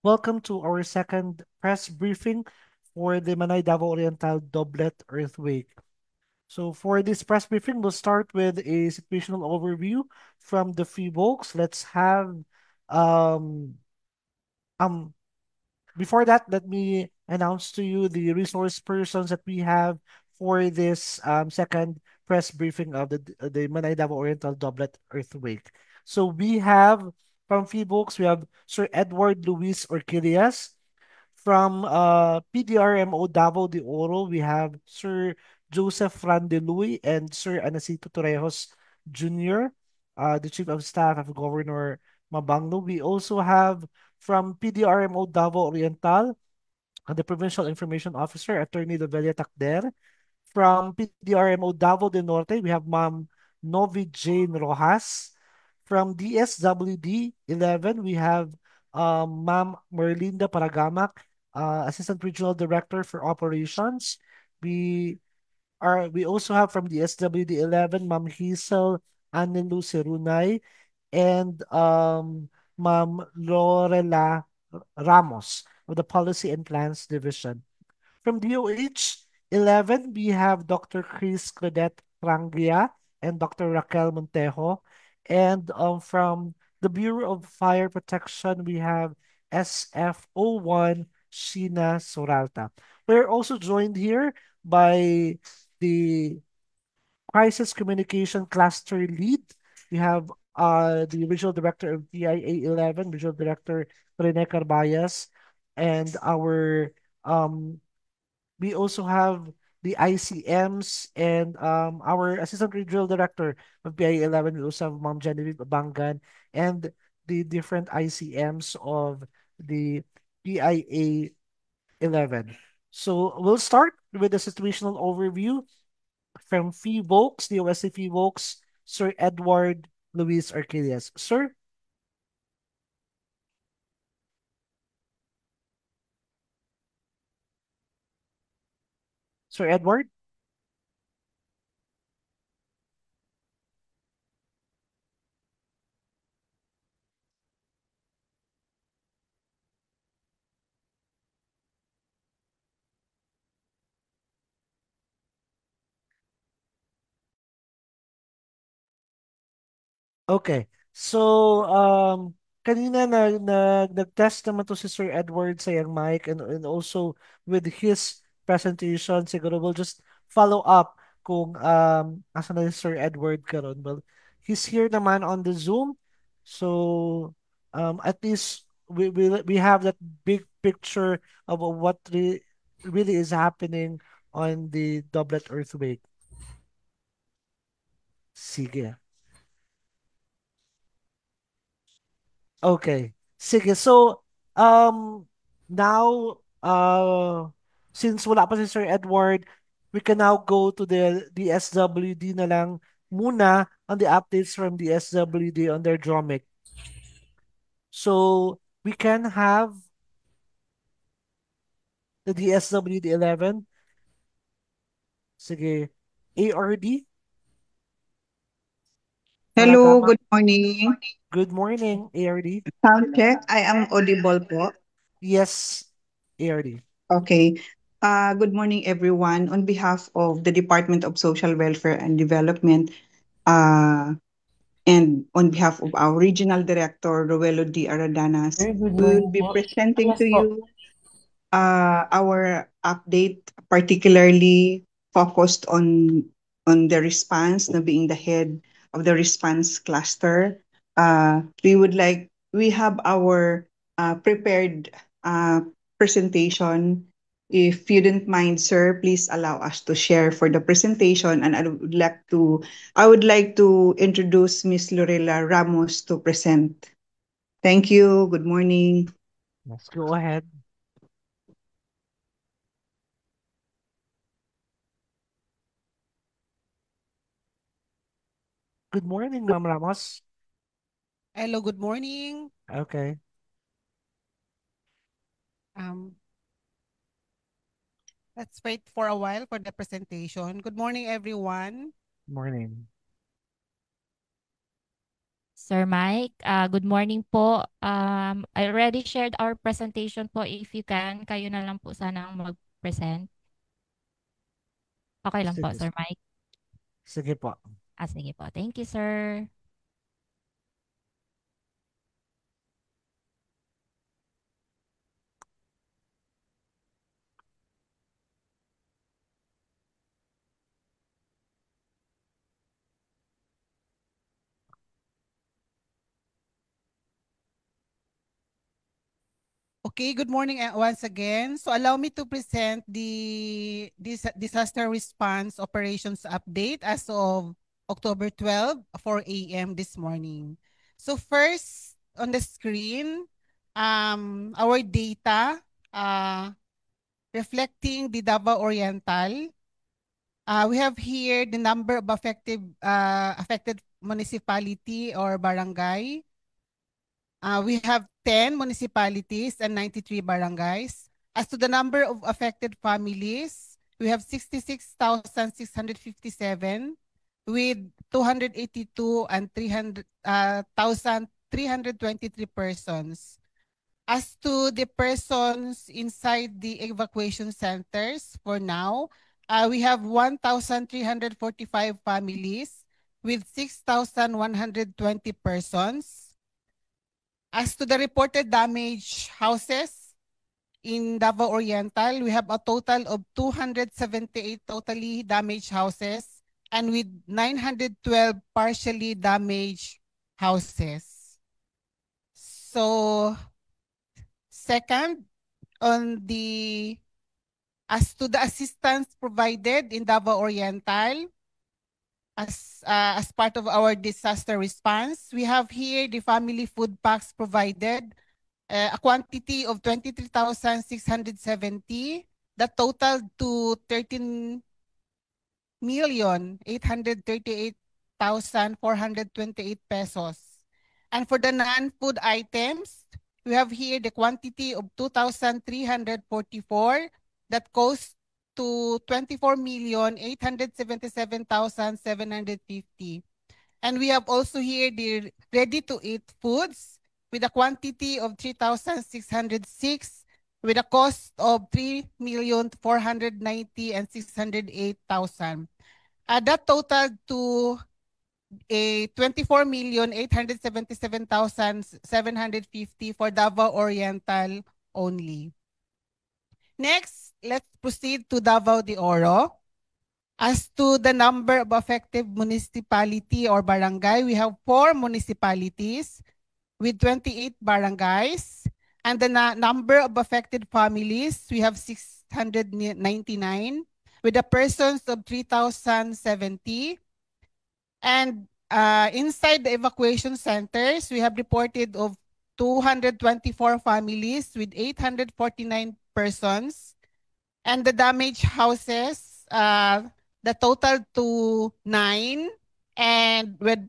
Welcome to our second press briefing for the Manay Davao Oriental Doblet earthquake. So for this press briefing, we'll start with a situational overview from the FIVOLCS. Let's have um um before that, let me announce to you the resource persons that we have for this second press briefing of the Manay Davao Oriental Doblet earthquake. So we have from FIVOLCS, we have Sir Edward Luis Orquídeas. From PDRMO Davao de Oro, we have Sir Joseph Randeluy and Sir Anacito Torrejos Jr., the Chief of Staff of Governor Mabangno. We also have from PDRMO Davao Oriental, the Provincial Information Officer, Attorney Lovelia Tacder. From PDRMO Davao del Norte, we have Ma'am Novi Jane Rojas. From DSWD 11, we have Ma'am Merlinda Paragamak, Assistant Regional Director for Operations. We we also have from the SWD 11, Ma'am Hazel Anelu Serunay and Ma'am Lorela Ramos of the Policy and Plans Division. From DOH 11, we have Dr. Chris Claudette Rangia and Dr. Raquel Montejo. And from the Bureau of Fire Protection, we have SFO1 Sheena Soralta. We're also joined here by the Crisis Communication Cluster Lead. We have the Regional Director of DIA 11, Regional Director Rene Carbayas, and our we also have the ICMs and our Assistant Regional Director of PIA 11. We also have Ma'am Genevieve Abangan and the different ICMs of the PIA 11. So we'll start with the situational overview from FIVOLCS, the OSC FIVOLCS, Sir Edward Luis Arquilias. Sir Edward? Okay. So, kanina nag-test naman to si Sir Edward sa yung mic and also with his presentation, siguro we'll just follow up kung asa na si Sir Edward karon. Well, he's here naman on the Zoom. So, at least we have that big picture of what really is happening on the Doublet Earthquake. Sige. Okay. Sige. So, now, since wala pa si Sir Edward, we can now go to the DSWD na lang muna on the updates from the SWD on their DROMIC. So, we can have the DSWD 11. Sige. ARD, Hello, Paragama. good morning. Good morning, ARD. Sound check. I am audible po. Yes, ARD. Okay. Good morning, everyone. On behalf of the Department of Social Welfare and Development, uh, and on behalf of our Regional Director, Roelo D. Aradanas, Very good we will morning be po. presenting Yes to po. you our update, particularly focused on the response, na being the head of the response cluster. We have our prepared uh, presentation. If you don't mind, sir, please allow us to share for the presentation. And I would like to introduce Miss Lorela Ramos to present. Thank you. Good morning. Let's go ahead. Good morning, Ma'am Ramos. Hello, good morning. Okay. Um, let's wait for a while for the presentation. Good morning, everyone. Morning. Sir Mike. Good morning po. I already shared our presentation po. If you can, kayo na lang po sana ang mag-present. Okay lang po, Sige, Sir Mike. sige po. Sige po. Thank you, sir. Okay, good morning once again. So allow me to present the disaster response operations update as of October 12, 4 a.m. this morning. So first on the screen, our data reflecting the Davao Oriental. We have here the number of affected municipality or barangay. We have 10 municipalities and 93 barangays. As to the number of affected families, we have 66,657 with 282 and 300,323 persons. As to the persons inside the evacuation centers for now, we have 1,345 families with 6,120 persons. As to the reported damaged houses in Davao Oriental, we have a total of 278 totally damaged houses and with 912 partially damaged houses. So, second, as to the assistance provided in Davao Oriental, as part of our disaster response, we have here the family food packs provided, a quantity of 23,670 that totaled to 13,838,428 pesos. And for the non-food items, we have here the quantity of 2,344 that cost to 24,877,750. And we have also here the ready-to-eat foods with a quantity of 3,606 with a cost of 3,490,608,000. and 608,000. That totaled to a 24,877,750 for Davao Oriental only. Next, let's proceed to Davao de Oro. As to the number of affected municipality or barangay, we have 4 municipalities with 28 barangays. And the number of affected families, we have 699 with the persons of 3,070. And inside the evacuation centers, we have reported of 224 families with 849 persons. And the damaged houses, the total to 9 and with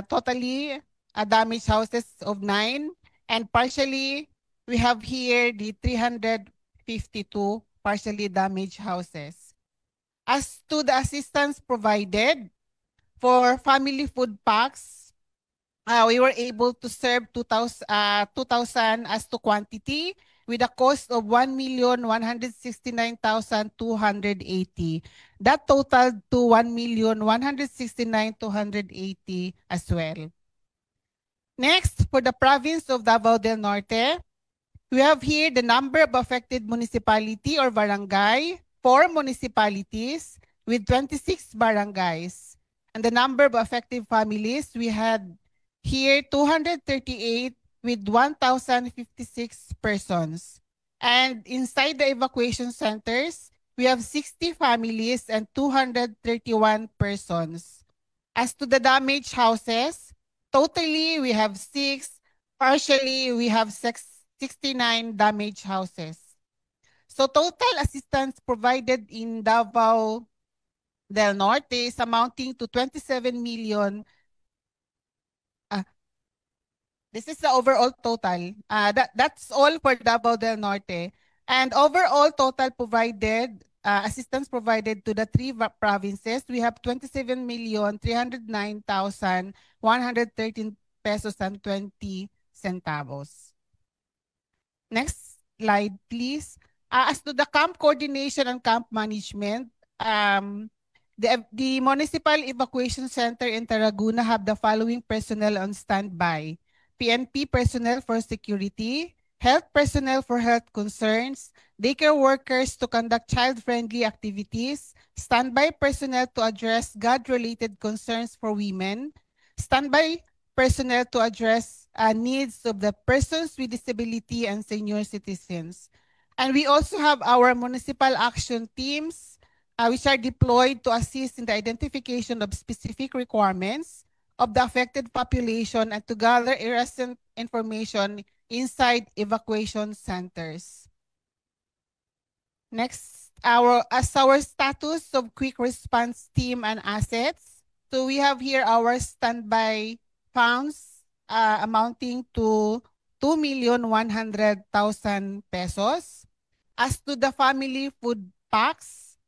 totally damaged houses of 9 and partially we have here the 352 partially damaged houses. As to the assistance provided for family food packs, we were able to serve 2,000 as to quantity with a cost of 1,169,280. That totaled to 1,169,280 as well. Next, for the province of Davao del Norte, we have here the number of affected municipality or barangay, 4 municipalities with 26 barangays. And the number of affected families, we had here 238 with 1,056 persons. And inside the evacuation centers, we have 60 families and 231 persons. As to the damaged houses, totally we have 6, partially we have 69 damaged houses. So total assistance provided in Davao del Norte is amounting to 27 million. This is the overall total. That's all for Davao del Norte. And overall total provided assistance provided to the three provinces, we have 27,309,113 pesos and 20 centavos. Next slide, please. As to the camp coordination and camp management, the Municipal Evacuation Center in Tarragona have the following personnel on standby. PNP personnel for security, health personnel for health concerns, daycare workers to conduct child-friendly activities, standby personnel to address God-related concerns for women, standby personnel to address needs of the persons with disability and senior citizens. And we also have our municipal action teams, which are deployed to assist in the identification of specific requirements of the affected population and to gather recent information inside evacuation centers. Next, our status of quick response team and assets. So we have here our standby funds amounting to 2,100,000 pesos. As to the family food packs,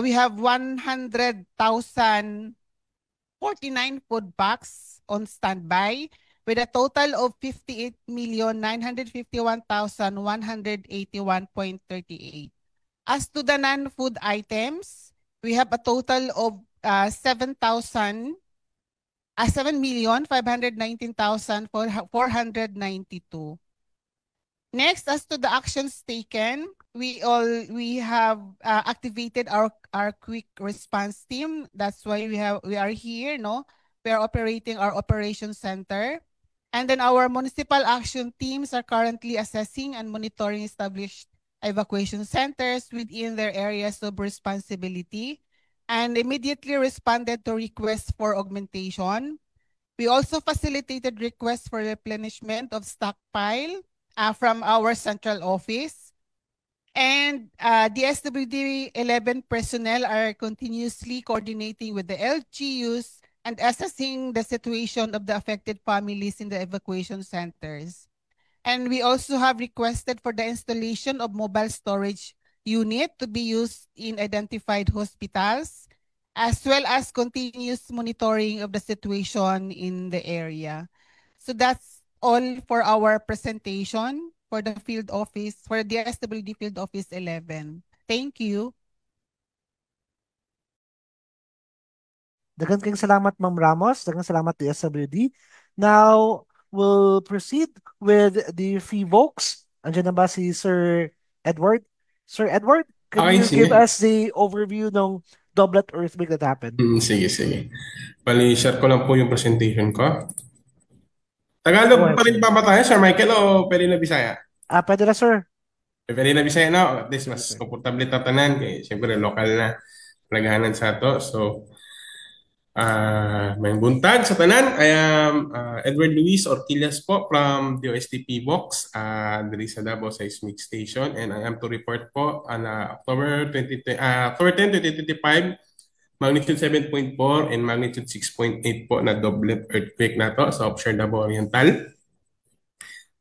we have 100,049 food packs on standby with a total of 58,951,181.38. As to the non-food items, we have a total of 7,519,492. Next, as to the actions taken, we have activated our quick response team. That's why we are here, no? We are operating our operations center. And then our municipal action teams are currently assessing and monitoring established evacuation centers within their areas of responsibility and immediately responded to requests for augmentation. We also facilitated requests for replenishment of stockpile from our central office. And the SWD 11 personnel are continuously coordinating with the LGUs and assessing the situation of the affected families in the evacuation centers. And we also have requested for the installation of mobile storage unit to be used in identified hospitals, as well as continuous monitoring of the situation in the area. So that's all for our presentation for the field office, for the SWD Field Office 11. Thank you. Daghang kayong salamat, Ma'am Ramos. Daghang salamat, DSWD. Now, we'll proceed with the FIVOLCS. Andiyan na ba si Sir Edward? Sir Edward, can Okay, you sige. give us the overview ng doublet earthquake that happened? Sige, sige. Bali, share ko lang po yung presentation ko. Go Tagalog ahead, pa rin sir. ba tayo, Sir Michael, o pwede na Bisaya? Pwede na, sir. Pwede na Bisaya na. At least mas Okay. komportable tatanan. Kaya siyempre, local na naghahanan sa to. So, may buntag sa tanan. I am Edward Luis Ortillas po from the OSTP Box, diri sa Davao Seismic Station, and I am to report po on October 10, 2025, magnitude 7.4 and magnitude 6.8 po na doublet earthquake na to sa offshore Davao Oriental.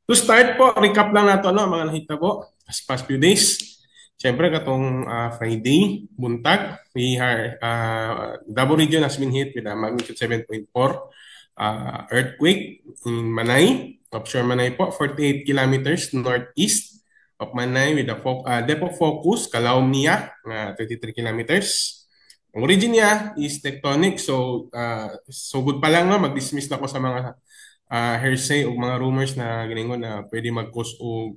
To start po, recap lang nato mga nahitabo sa past few days. Siyempre, katong Friday, buntag, Davao region has been hit with a magnitude 7.4 earthquake in Manay, offshore Manay po, 48 kilometers northeast of Manay with a depth of focus, Calaunia, 33 kilometers. Ang origin niya is tectonic, so good pa lang, mag-dismiss na ko sa mga hearsay o mga rumors na giningon na pwede mag-cause o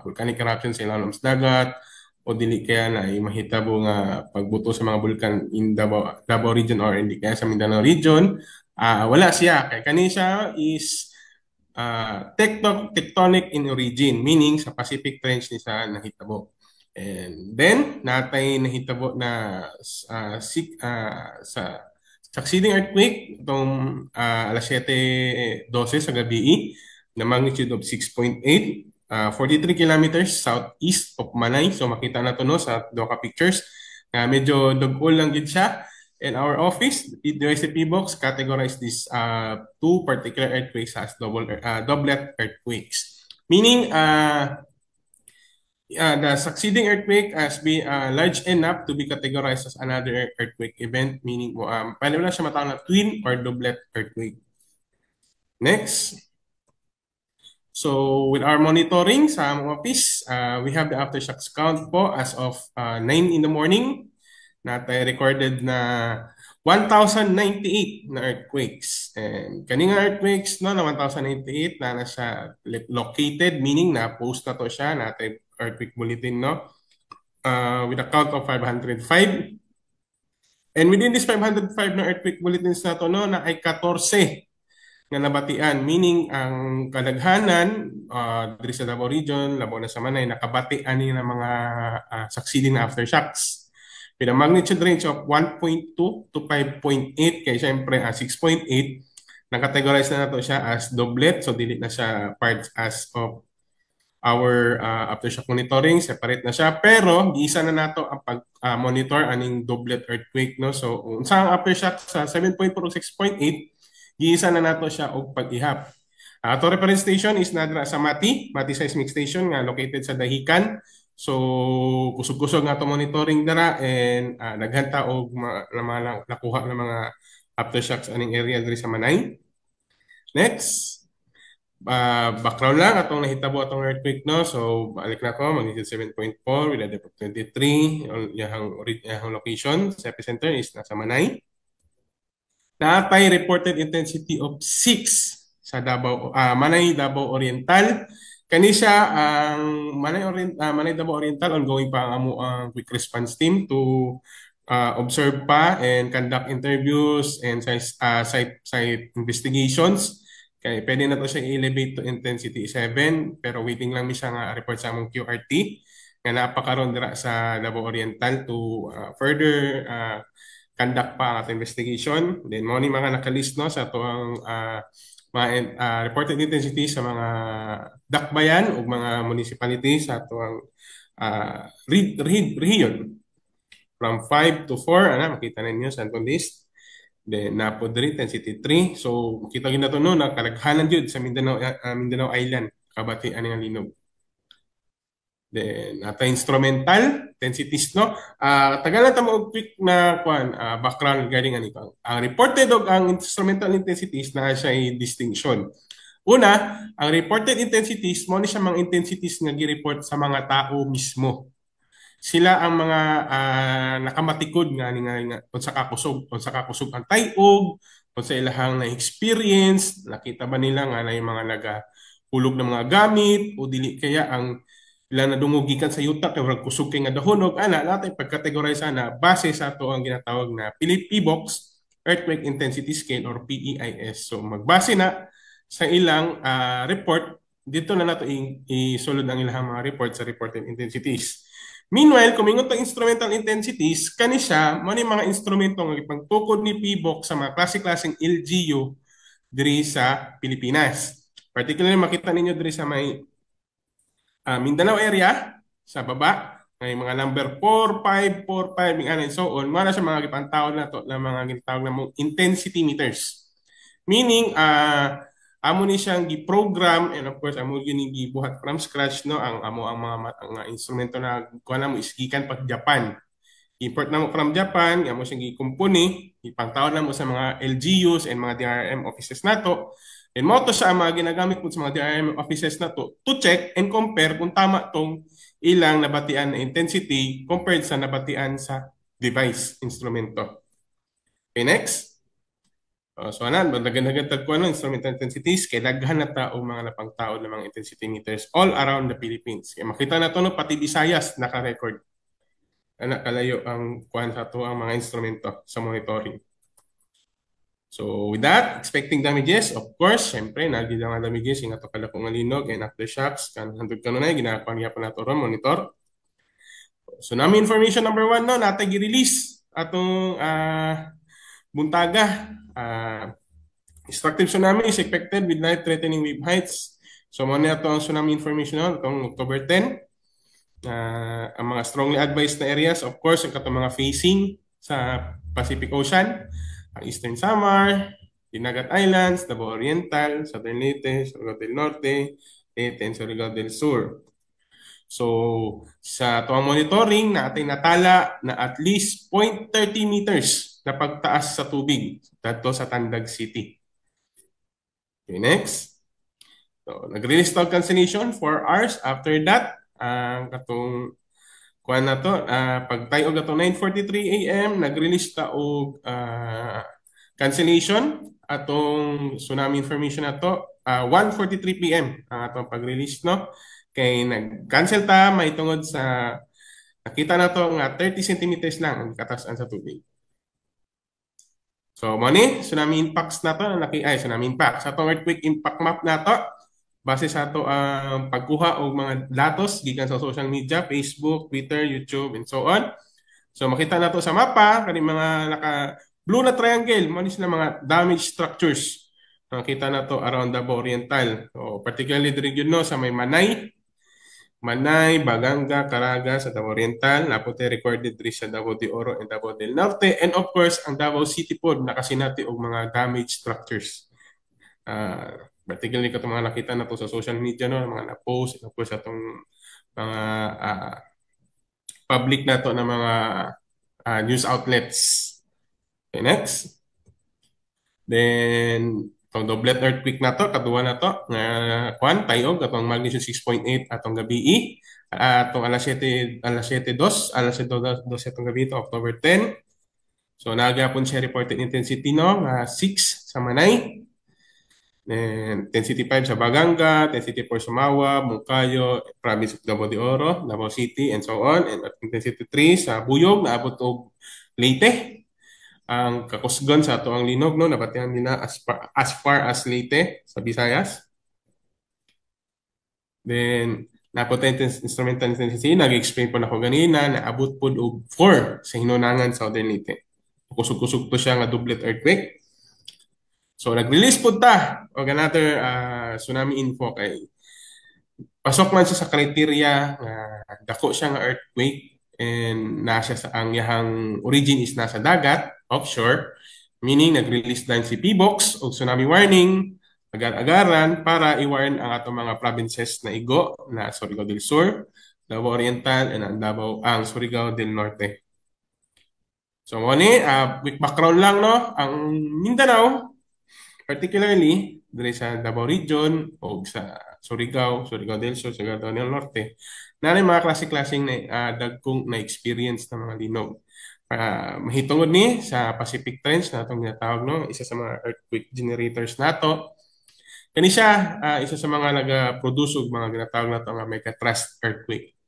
volcanic eruption sa ilalom sa dagat, o dili kaya na mahitabo nga pagbuto sa mga bulkan in Davao region or hindi kaya sa Mindanao region. Wala siya. Kaya kani siya is tectonic in origin, meaning sa Pacific Trench ni sa nahitabo. And then, natay nahitabo na sa succeeding earthquake itong alas 7:12 sa gabi na magnitude of 6.8, 43 kilometers southeast of Manay. So makita na to no sa duha ka pictures na medyo dugol lang gid siya. And our office, the OSTP Box, categorized these two particular earthquakes as doublet earthquakes. Meaning, the succeeding earthquake has been large enough to be categorized as another earthquake event, meaning pwede mo lang siya matawag na twin or doublet earthquake. Next. So with our monitoring sa among office, we have the aftershocks count po as of 9 in the morning. Natay recorded na 1,098 na earthquakes. And kaninga earthquakes no, na 1,098 na siya located, meaning na post na to siya, natay earthquake bulletin no, with a count of 505. And within this 505 na earthquake bulletins na to no, na ay 14 nga nabatian, meaning ang kadaghanan diri sa Davao Region, labo na sa Manay, nakabati ani na mga succeeding na aftershocks with a magnitude range of 1.2 to 5.8, kaya syempre 6.8 nakategorize na nato siya as doublet, so dili na siya part as of our aftershock monitoring, separate na siya, pero giisa na nato ang pag-monitor aning doublet earthquake no. So unsa ang aftershock sa 7.4 o 6.8, giisa na nato siya og pag-ihap. Ato reference station is nadra sa Mati Seismic Station nga located sa Dahican. So kusog-kusog nga to monitoring dara, and naghanta og nakuha ng mga aftershocks aning area diri sa Manay. Next. Background lang atong nahitabo atong earthquake no. So balik na ko, magnitude 7.4 with a depth of 23. Yung location sa epicenter is nasa Manay. Natay reported intensity of 6 sa Davao, Manay Davao Oriental. Kani siya ang Manay Davao Oriental, ongoing pa ang amo quick response team to observe pa and conduct interviews and site investigations. Kaya pwede na to siya i-elevate to intensity 7, pero waiting lang mi siya nga report sa among QRT nga napakaroon dira sa Davao Oriental to further conduct pa ang ating investigation. Then mo ni mga nakalist no sa tuang mga reported intensity sa mga dakbayan o mga municipalities sa tuang region from 5 to 4, makita ninyo sa atong list. Then napo diri intensity 3. So kita ginato no na kalaghanan jud sa Mindanao Island kabati ani nga linog. Then ata instrumental intensities no. Tagalan ta mo quick na background regarding ani pa. Ang reported og ang instrumental intensities na siya ay distinction. Una, ang reported intensities mo ni siya mga intensities nga gi-report sa mga tao mismo. Sila ang mga nakamatikod nga unsa kakusog ang tayog, unsa ilahang na experience, nakita ba nila nga na yung mga nagahulog ng mga gamit o dili kaya ang ilang nadungog gikan sa yuta kay wag kusog kay nga dahonog, natay pagkategorize na base sa ato ang ginatawag na PBOX Earthquake Intensity Scale or PEIS. So magbase na sa ilang report, dito na nato isulod ang ilang mga report sa reported intensities. Meanwhile, kumingot ang instrumental intensities, kani siya, mani mga instrumento nga ipangtukod ni PBOX sa mga klase-klaseng LGU diri sa Pilipinas. Particularly makita ninyo diri sa may Mindanao area sa baba, may mga number 4, 5, 4, 5, and so on. Mara sa mga gipantawag na to na mga ginatawag na intensity meters. Meaning, amo ni siyang gi-program, and of course amo gyud gibuhat from scratch no ang mga instrumento na kuha namo is gikan pa Japan. Import namo from Japan, amo siyang gi-kumpuni, ipantawag namo sa mga LGUs and mga DRRM offices nato. And mo to sa mga ginagamit po sa mga DRRM offices nato to check and compare kung tama tong ilang nabatian na intensity compared sa nabatian sa device instrumento. Okay, next. So anan, daghan-daghan ko instrumental intensities kay daghan na tao mga napangtaod ng mga intensity meters all around the Philippines. Kaya makita na to no, pati Visayas naka-record. Kalayo ang kuan sa to ang mga instrumento sa monitoring. So with that, expecting damages, of course, syempre nagid ang damages nga to kala kung linog and aftershocks kan handog kanunay ginakuan gyapon nato ron monitor. Tsunami information number 1 no, natay gi-release atong buntaga. Destructive tsunami is expected with life-threatening wave heights. So mo na ito ang tsunami information itong October 10. Ang mga strongly advised na areas, of course, ang katong mga facing sa Pacific Ocean, ang Eastern Samar, Dinagat Islands, Davao Oriental, Southern Leyte, Surigao del Norte, Leyte, and Surigao del Sur. So sa tuwang monitoring na atay natala na at least 0.30 meters na pagtaas sa tubig dito sa Tandag City. Okay, next. So, nag-release tag cancellation 4 hours after that. Katong kuan na to, pagtayo og atong 9:43 AM, nag-release ta og cancellation atong tsunami information na to 1:43 PM ang atong pag-release, no? Kay nag-cancel ta may tungod sa nakita na to nga 30 centimeters lang ang katasan sa tubig. So, mo ni tsunami impacts na to, tsunami impacts. Sa atong earthquake impact map na to, base sa ato ang pagkuha og mga datos gikan sa social media, Facebook, Twitter, YouTube, and so on. So makita nato sa mapa kani mga naka blue na triangle mo ni sila mga damaged structures. Nakita nato around Davao Oriental. So particularly the region no sa may Manay, Baganga, Caraga sa Davao Oriental, napote recorded diri sa Davao de Oro and Davao del Norte, and of course ang Davao City pod nakasinati og mga damaged structures. Particularly katong mga nakita na to sa social media no, mga na-post and of course atong mga public na to na mga news outlets. Okay, next. Then itong Doblet earthquake na to, kaduwa na to nga kuan tayog atong magnitude 6.8 atong gabi. Atong alas 7:02 atong gabi to October 10. So nagapon siya reported intensity no nga 6 sa Manay. Then, intensity 5 sa Baganga, intensity 4 sa Mawa, Moncayo, province of Davao de Oro, Davao City, and so on. And intensity 3 sa Buyog, naabot og Leyte. Ang kakusgon sa ato ang linog, no, nabatihan nila as far as Leyte sa Visayas. Then, napunta instrumental intensity, nag-explain po na ko ganina, naabot po og 4 sa hinunangan sa Southern Leyte. Kusog-kusog to siya nga doublet earthquake. So nag-release po ta og another tsunami info kay pasok man siya sa criteria nga dako siya nga earthquake and nasa sa ang yahang origin is nasa dagat offshore, meaning nag-release din si PBOX og tsunami warning agar-agaran para i-warn ang atong mga provinces na igo na Surigao del Sur, Davao Oriental, and ang Surigao del Norte. So mo ni quick background lang no, ang Mindanao particularly diri sa Davao Region o sa Surigao del Sur, Surigao del Norte, na mga klase-klaseng dagkong na experience ng mga linog. Mahitungod ni sa Pacific Trench na itong ginatawag no, isa sa mga earthquake generators nato. Kani siya isa sa mga nag-produce og mga ginatawag nato nga megathrust earthquake.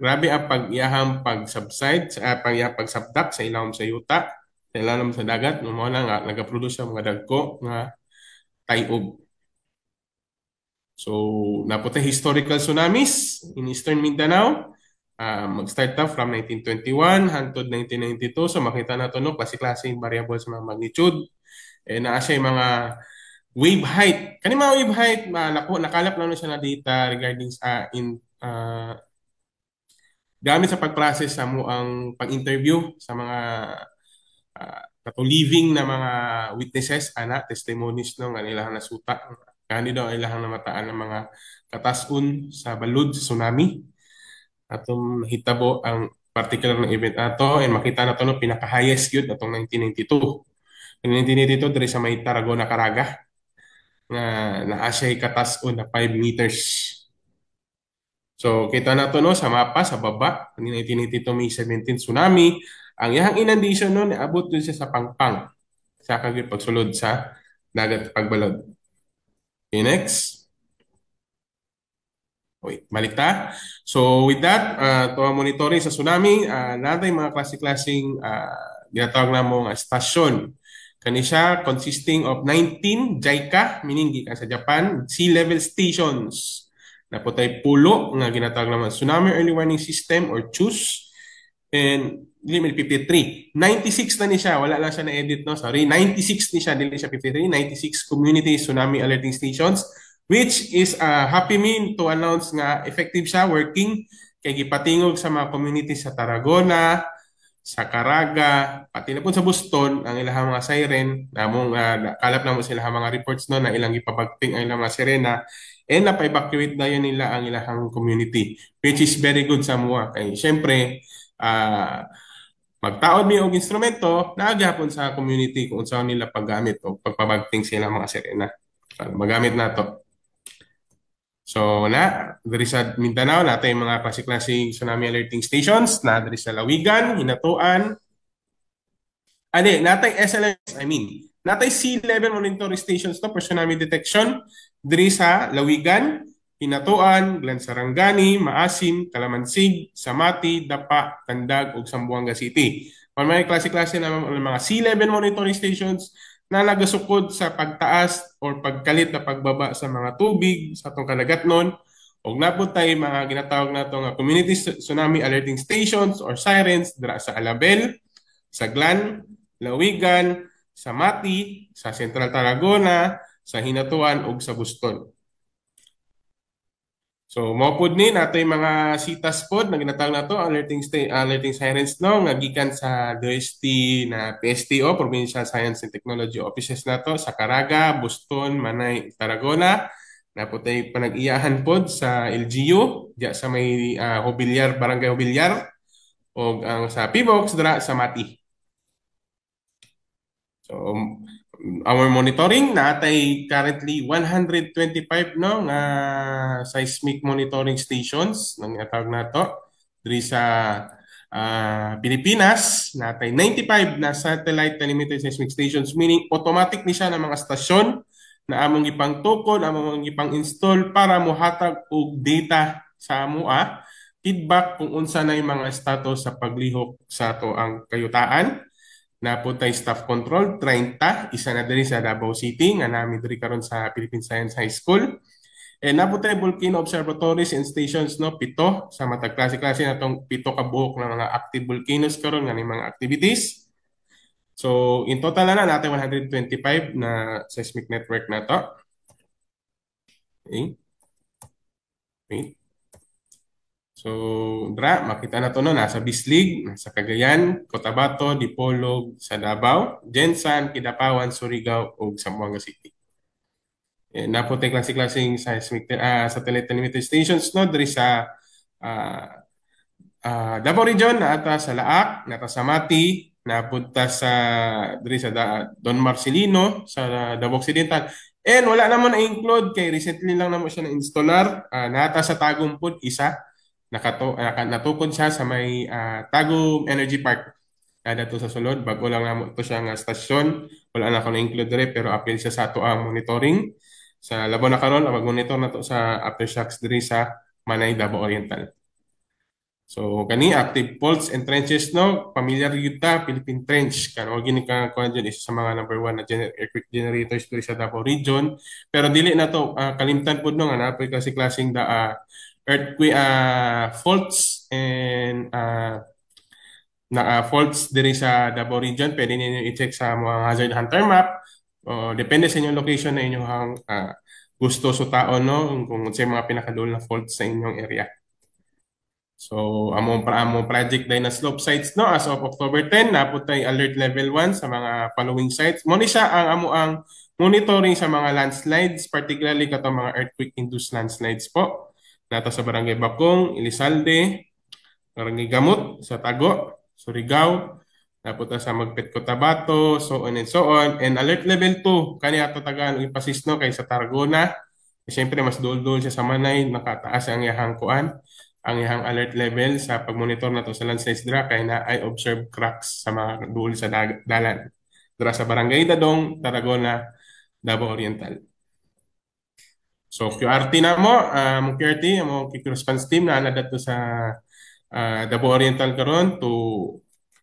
Grabe ang pag-subside sa pagsabdak sa ilawom sa yuta, sa ilalim sa dagat, no mo na nga nagaproduce ang mga dagko nga tayog. So, napunta historical tsunamis in Eastern Mindanao. Mag-start na from 1921 hangtod 1992. So, makita na ito, no, klase-klaseng variable sa mga magnitude. Naa siya yung mga wave height. Kani mga wave height, nakalap lang siya na data regarding gamit sa pag-process sa mo ang pag-interview sa mga living na mga witnesses, testimonies no nga ilang nasuta. Kani daw ilang namataan ng mga katasun sa balud sa tsunami. Atong hitabo ang particular na event nato and makita nato no pinaka-highest yun atong 1992. In 1992 diri sa may Tarragona, Caraga nga naa siya katasun na 5 meters. So, kita na to no, sa mapa, sa baba, ni 1982 May 17 tsunami. Ang yahang inundation no, naabot dun siya sa Pangpang. Sa kagit pagsulod sa dagat pagbalod. Okay, next. Wait, balik ta. So, with that, to monitoring sa tsunami, natin mga klase-klaseng ginatawag na mo stasyon. Kani siya consisting of 19 JICA, meaning gikan sa Japan, sea level stations. Naputay pulo nga ginatawag naman Tsunami Early Warning System or CHUS. And limit 53. 96 na ni siya, wala lang siya na-edit no. Sorry, 96 ni siya, dili siya 53. 96 community tsunami alerting stations, which is happy me to announce nga effective siya, working kay gipatingog sa mga community sa Tarragona, sa Caraga, pati na po sa Boston, ang ilang mga siren, namong kalap na mo sila mga reports no na ilang ipabagting ang ilang mga sirena, and napa-evacuate na yun nila ang ilang community, which is very good sa mga. Kay syempre, magtaod mi og instrumento na agyapon sa community kung saan nila paggamit o pagpabagting sila mga sirena. Magamit na to. So diri sa Mindanao natay mga klase-klaseng tsunami alerting stations na diri sa Lawigan, Hinatuan. Natay SLS, natay sea level monitoring stations to for tsunami detection diri sa Lawigan, Hinatuan, Glansarangani, Maasim, Kalamansig, Samati, Dapa, Tandag ug Zamboanga City. May klase-klase na mga sea level monitoring stations na nagasukod sa pagtaas or pagkalit na pagbaba sa mga tubig sa atong kadagatnon, og naputay mga ginatawag nato nga community tsunami alerting stations or sirens dira sa Alabel, sa Glan, Lawigan, sa Mati, sa Central Tarragona, sa Hinatuan ug sa Boston. So mao pud ni natay mga sitas pod na ginatawag nato alerting sirens no nga gikan sa DOST na PSTO, Provincial Science and Technology Offices nato sa Caraga, Boston, Manay, Tarragona. Naputay panag-iyahan pod sa LGU diya sa may Hobilyar, Barangay Hobilyar, o ang sa PBOX dira sa Mati. So our monitoring natay currently 125 no nga seismic monitoring stations nang natawag nato diri sa Pilipinas. Natay 95 na satellite telemetry seismic stations, meaning automatic ni siya ng mga stasyon na among ipang tukod, among ipang install para mohatag og data sa amoa, feedback kung unsa na yung mga status sa paglihok sa ato ang kayutaan. Naputay staff control 30, isa na diri sa Davao City nga nami diri karon sa Philippine Science High School. Naputay volcano observatories and stations no 7 sa matag klase-klase natong 7 ka buok ng mga active volcanoes karon nga ni mga activities. So in total na natin 125 na seismic network na to. Okay. Wait. So, makita na to no, nasa Bislig, nasa Cagayan, Cotabato, Dipolog, sa Davao, Jensan, Kidapawan, Surigao, ug Zamboanga City. Naputay klase-klaseng seismic satellite telemetry stations no diri sa Davao Region, naata sa Laak, naata sa Mati, napunta sa diri sa Don Marcelino sa Davao Occidental. And wala naman na-include kay recently lang naman siya na-installar, naata sa Tagum pod isa. Natukod siya sa may Tagum Energy Park. Kada to sa sulod, bago lang namo ito siya nga stasyon. Wala na ako na-include dire pero appeal siya sa ato ang monitoring. Sa labo na karon mag-monitor na to sa aftershocks diri sa Manay, Davao Oriental. So kani active faults and trenches no, familiar gyud ta Philippine Trench kan og gini ka kuan isa sa mga number 1 na earthquake generators diri sa Davao region. Pero dili na to kalimtan pud no nga napoy klaseng earthquake faults and faults diri sa Davao region. Pwede ninyo i-check sa mga hazard hunter map. Depende sa inyong location na inyong gusto sutaon no kung sa mga pinakadul na faults sa inyong area. So among project day na slope sites no as of October 10 naputay alert level 1 sa mga following sites. Mo ni siya ang monitoring sa mga landslides, particularly katong mga earthquake induced landslides po. Nata sa Barangay Bakong, Elizalde, Barangay Gamot, sa Tago, Surigao, napunta sa Magpet, Cotabato, so on and so on. And alert level 2, kani ato tagaan ipasis no kay sa Tarragona. Siyempre mas dul-dul siya sa Manay, nakataas ang iyang kuan, ang iyang alert level sa pagmonitor nato sa landslides dira kay na I observe cracks sa mga dul sa dalan. Dira sa Barangay Dadong, Tarragona, Davao Oriental. So QRT na mo, QRT, mo quick response team na nadat sa Davao Oriental karon to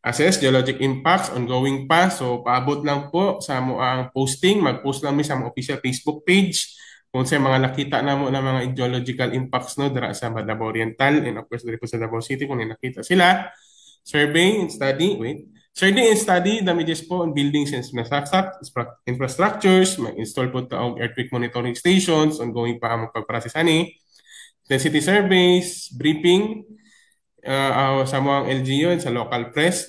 assess geologic impacts ongoing pa. So paabot lang po sa mo ang posting, mag-post lang mi sa mga official Facebook page kung sa mga nakita na mo na mga geological impacts no dira sa Davao Oriental and of course diri po sa Davao City kung nakita sila. Survey and study damages po on buildings and infrastructures, mag-install po ta og earthquake monitoring stations, ongoing pa ang pag-process ani. Density surveys, briefing, sa mga LGU and sa local press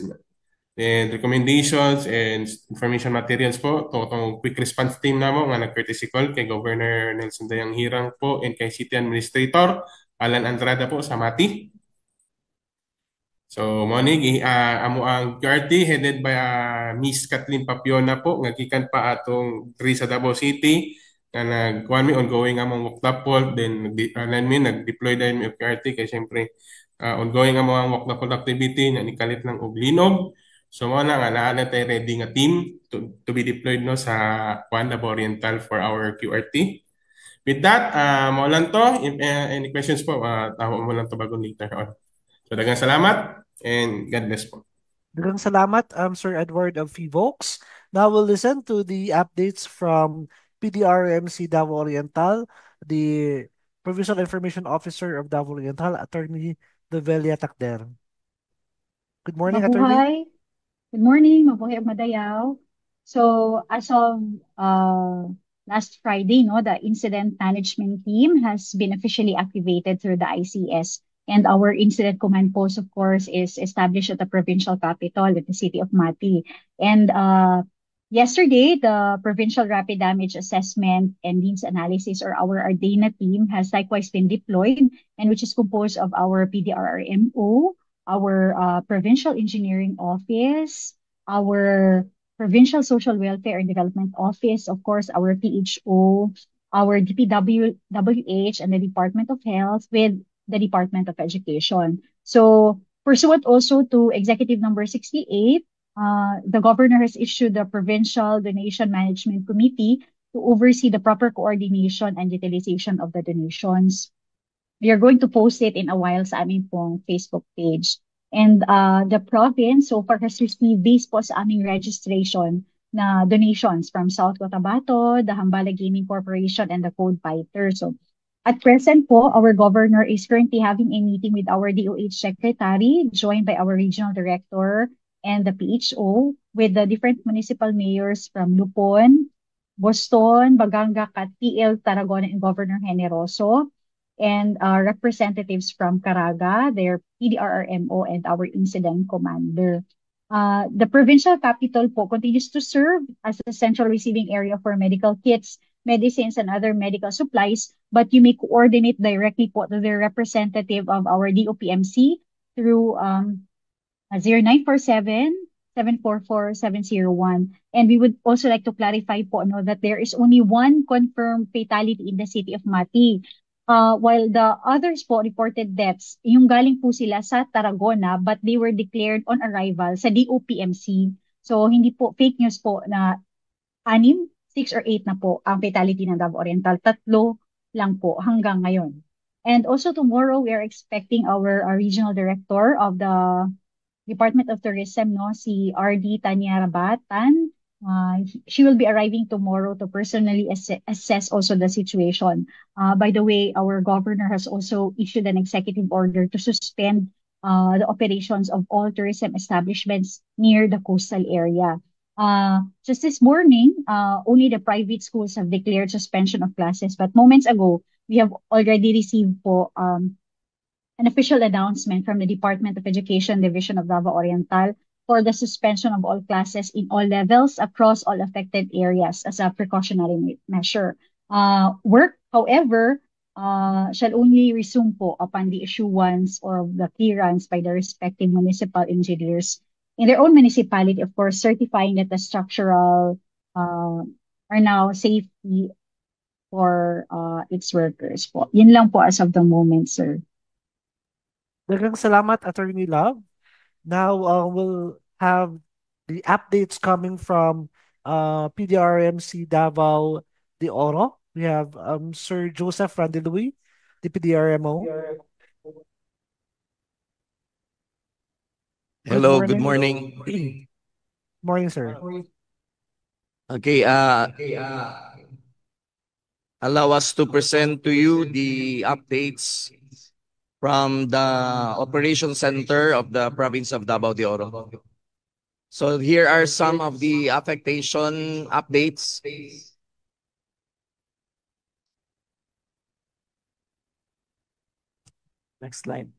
and recommendations and information materials po tong quick response team namo nga nag-courtesy call kay Governor Nelson Dayang Hirang po and kay City Administrator Alan Andrada po sa Mati. So morning amo ang QRT headed by Miss Kathleen Papiona po nga gikan pa atong diri sa Davao City na nagkuhan mi ongoing among Waktapol then nag-deploy din mi QRT kay syempre ongoing among Waktapol activity na nikalit lang og linog. So mo na nga naa tay ready nga team to be deployed no sa Davao Oriental for our QRT. With that, mo lang to. If any questions po, tawo mo lang to bago later on. So daghang salamat and God bless po. Daghang salamat, Sir Edward of FIVOX. Now we'll listen to the updates from PDRMC Davao Oriental, the Provincial Information Officer of Davao Oriental, Attorney Develia Tacder. Good morning, Attorney. Mabuhay. Good morning, mabuhay madayaw. So as of last Friday, no, the incident management team has been officially activated through the ICS. And our incident command post, of course, is established at the provincial capital at the city of Mati. And yesterday, the Provincial Rapid Damage Assessment and Needs Analysis, or our ARDENA team, has likewise been deployed, and which is composed of our PDRRMO, our Provincial Engineering Office, our Provincial Social Welfare and Development Office, of course, our PHO, our DPWH, and the Department of Health with the Department of Education. So, pursuant also to Executive Number 68, the governor has issued the Provincial Donation Management Committee to oversee the proper coordination and utilization of the donations. We are going to post it in a while sa aming pong Facebook page. And the province so far has received based po sa aming registration na donations from South Cotabato, the Hambala Gaming Corporation, and the Code Fighter. So at present po, our governor is currently having a meeting with our DOH secretary, joined by our regional director and the PHO, with the different municipal mayors from Lupon, Boston, Baganga, Katiel, Tarragona, and Governor Generoso, and representatives from Caraga, their PDRRMO, and our incident commander. The provincial capital po continues to serve as a central receiving area for medical kits, medicines, and other medical supplies, but you may coordinate directly po to the representative of our DOPMC through 0947 744-701. And we would also like to clarify po no, that there is only one confirmed fatality in the city of Mati. While the others po reported deaths, yung galing po sila sa Tarragona, but they were declared on arrival sa DOPMC. So hindi po fake news po na 6, 6 or 8 na po ang fatality ng Davao Oriental. 3 lang po hanggang ngayon. And also tomorrow, we are expecting our regional director of the Department of Tourism, no, si RD Tanya Rabatan. She will be arriving tomorrow to personally assess also the situation. By the way, our governor has also issued an executive order to suspend the operations of all tourism establishments near the coastal area. Just this morning, only the private schools have declared suspension of classes. But moments ago, we have already received po an official announcement from the Department of Education Division of Davao Oriental for the suspension of all classes in all levels across all affected areas as a precautionary measure. Work, however, shall only resume po upon the issuance or the clearance by the respective municipal engineers in their own municipality, of course, certifying that the structural are now safety for its workers po. Yun lang po as of the moment, sir. Daghang salamat, Attorney Love. Now we'll have the updates coming from PDRMC Davao de Oro. We have Sir Joseph Randeluy, the PDRMO. Hello, good morning. Morning, sir. Okay, allow us to present to you the updates from the Operation Center of the province of Davao de Oro. So here are some of the affectation updates. Next slide.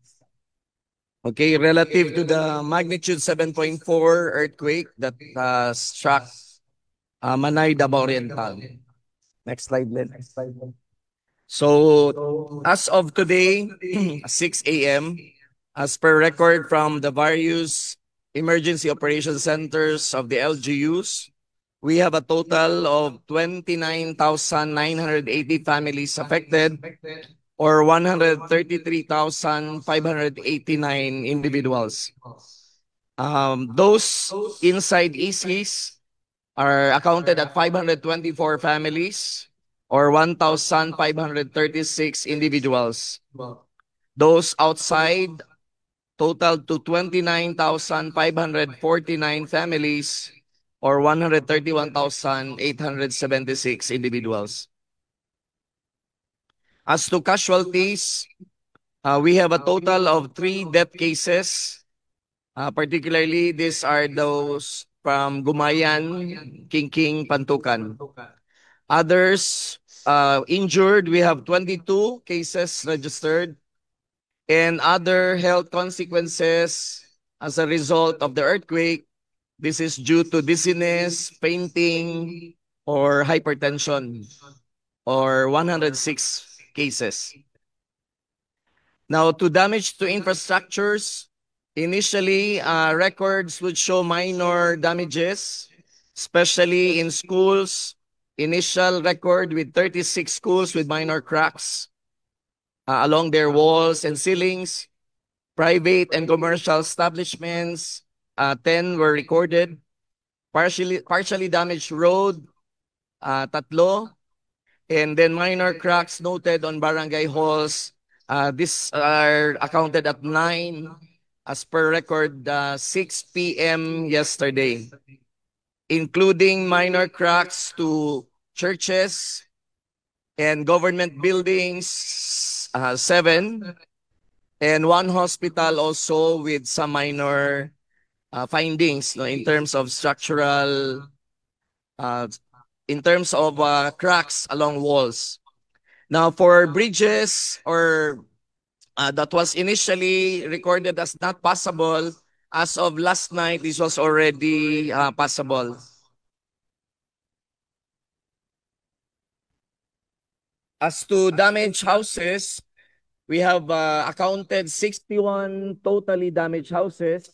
Okay, relative to the magnitude 7.4 earthquake that struck Manay, Davao Oriental. Next slide, Len. So, as of today, 6 a.m., as per record from the various emergency operation centers of the LGUs, we have a total of 29,980 families affected, or 133,589 individuals. Those inside ECs are accounted at 524 families, or 1,536 individuals. Those outside total to 29,549 families, or 131,876 individuals. As to casualties, we have a total of 3 death cases. Particularly, these are those from Gumayan, Kingking, Pantukan. Others injured, we have 22 cases registered. And other health consequences as a result of the earthquake, this is due to dizziness, fainting, or hypertension, or 106 cases. Now, to damage to infrastructures, initially, records would show minor damages, especially in schools. Initial record with 36 schools with minor cracks along their walls and ceilings. Private and commercial establishments, 10 were recorded. Partially damaged road, 3. And then minor cracks noted on barangay halls. These are accounted at 9 as per record 6 p.m. yesterday, including minor cracks to churches and government buildings, 7, and 1 hospital also with some minor findings in terms of structural, in terms of cracks along walls. Now, for bridges or that was initially recorded as not passable, as of last night, this was already passable. As to damaged houses, we have accounted 61 totally damaged houses,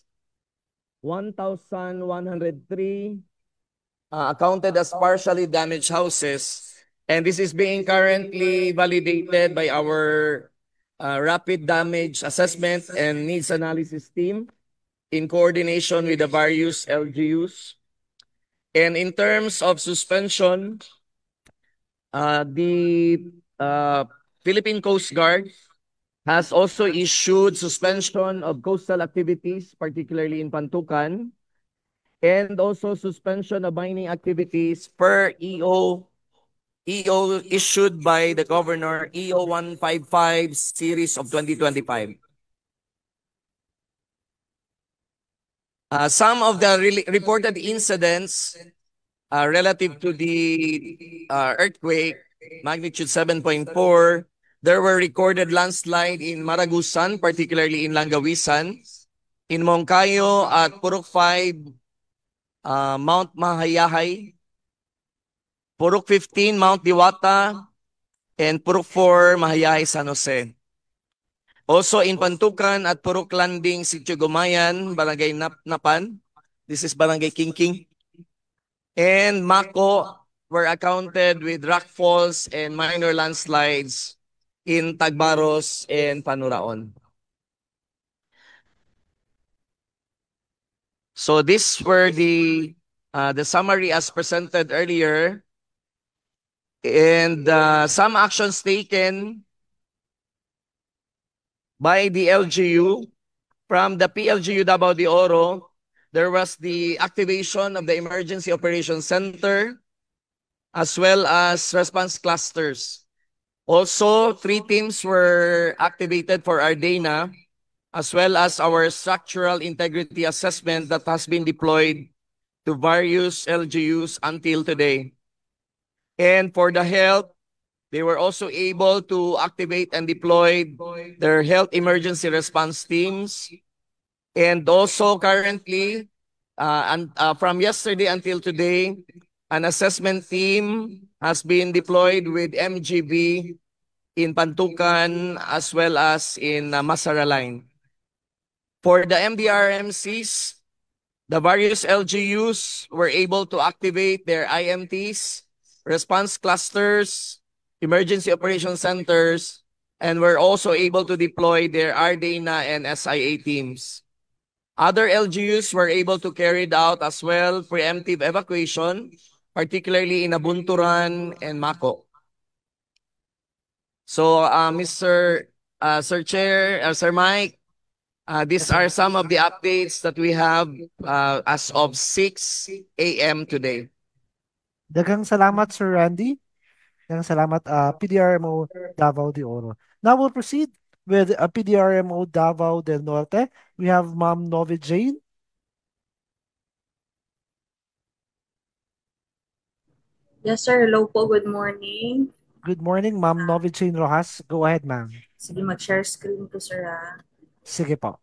1,103 accounted as partially damaged houses. And this is being currently validated by our rapid damage assessment and needs analysis team in coordination with the various LGUs. And in terms of suspension, the Philippine Coast Guard has also issued suspension of coastal activities, particularly in Pantukan, and also suspension of mining activities per EO issued by the Governor, EO 155 series of 2025. Some of the reported incidents relative to the earthquake, magnitude 7.4, there were recorded landslide in Maragusan, particularly in Langawisan, in Moncayo at Purok 5, Mount Mahayahay, Purok 15, Mount Diwata, and Purok 4, Mahayahay, San Jose. Also in Pantukan at Purok Landing, Sitio Gumayan, Barangay Napan, this is Barangay Kingking, and Mako were accounted with rock falls and minor landslides in Tagbaros and Panuraon. So these were the summary as presented earlier, and some actions taken by the LGU. From the PLGU Davao de Oro, there was the activation of the Emergency Operations Center as well as response clusters. Also, 3 teams were activated for Ardena, as well as our structural integrity assessment that has been deployed to various LGUs until today. And for the health, they were also able to activate and deploy their health emergency response teams And also currently, from yesterday until today, an assessment team has been deployed with MGB in Pantukan as well as in Masaraline. For the MDRMCs, the various LGUs were able to activate their IMTs, response clusters, emergency operation centers, and were also able to deploy their RDNA and SIA teams. Other LGUs were able to carry out as well preemptive evacuation, particularly in Abunturan and Mako. So, Sir Chair, Sir Mike, these are some of the updates that we have as of 6 a.m. today. Daghang salamat, Sir Randy. Daghang salamat, PDRMO Davao de Oro. Now we'll proceed with PDRMO Davao del Norte. We have Ma'am Novi Jane. Yes, sir. Hello po. Good morning. Good morning, Ma'am Novi Jane Rojas. Go ahead, ma'am. Sige, mag-share screen ko, sir. Sige po.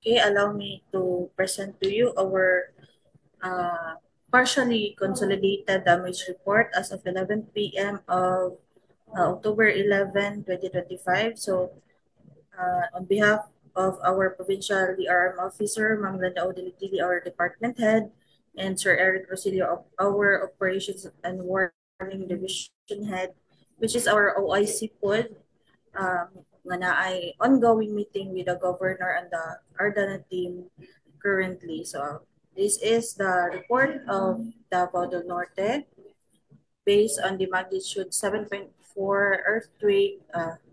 Okay, allow me to present to you our partially consolidated damage report as of 11 p.m. of October 11, 2025. So, on behalf of our provincial DRM officer, Ma'am Glenda Odelitili, our department head, and Sir Eric Rosilio, our operations and warning division head, which is our OIC pod, nga na ay ongoing meeting with the governor and the Ardana team currently. So this is the report of Davao del Norte based on the magnitude 7.4 earthquake.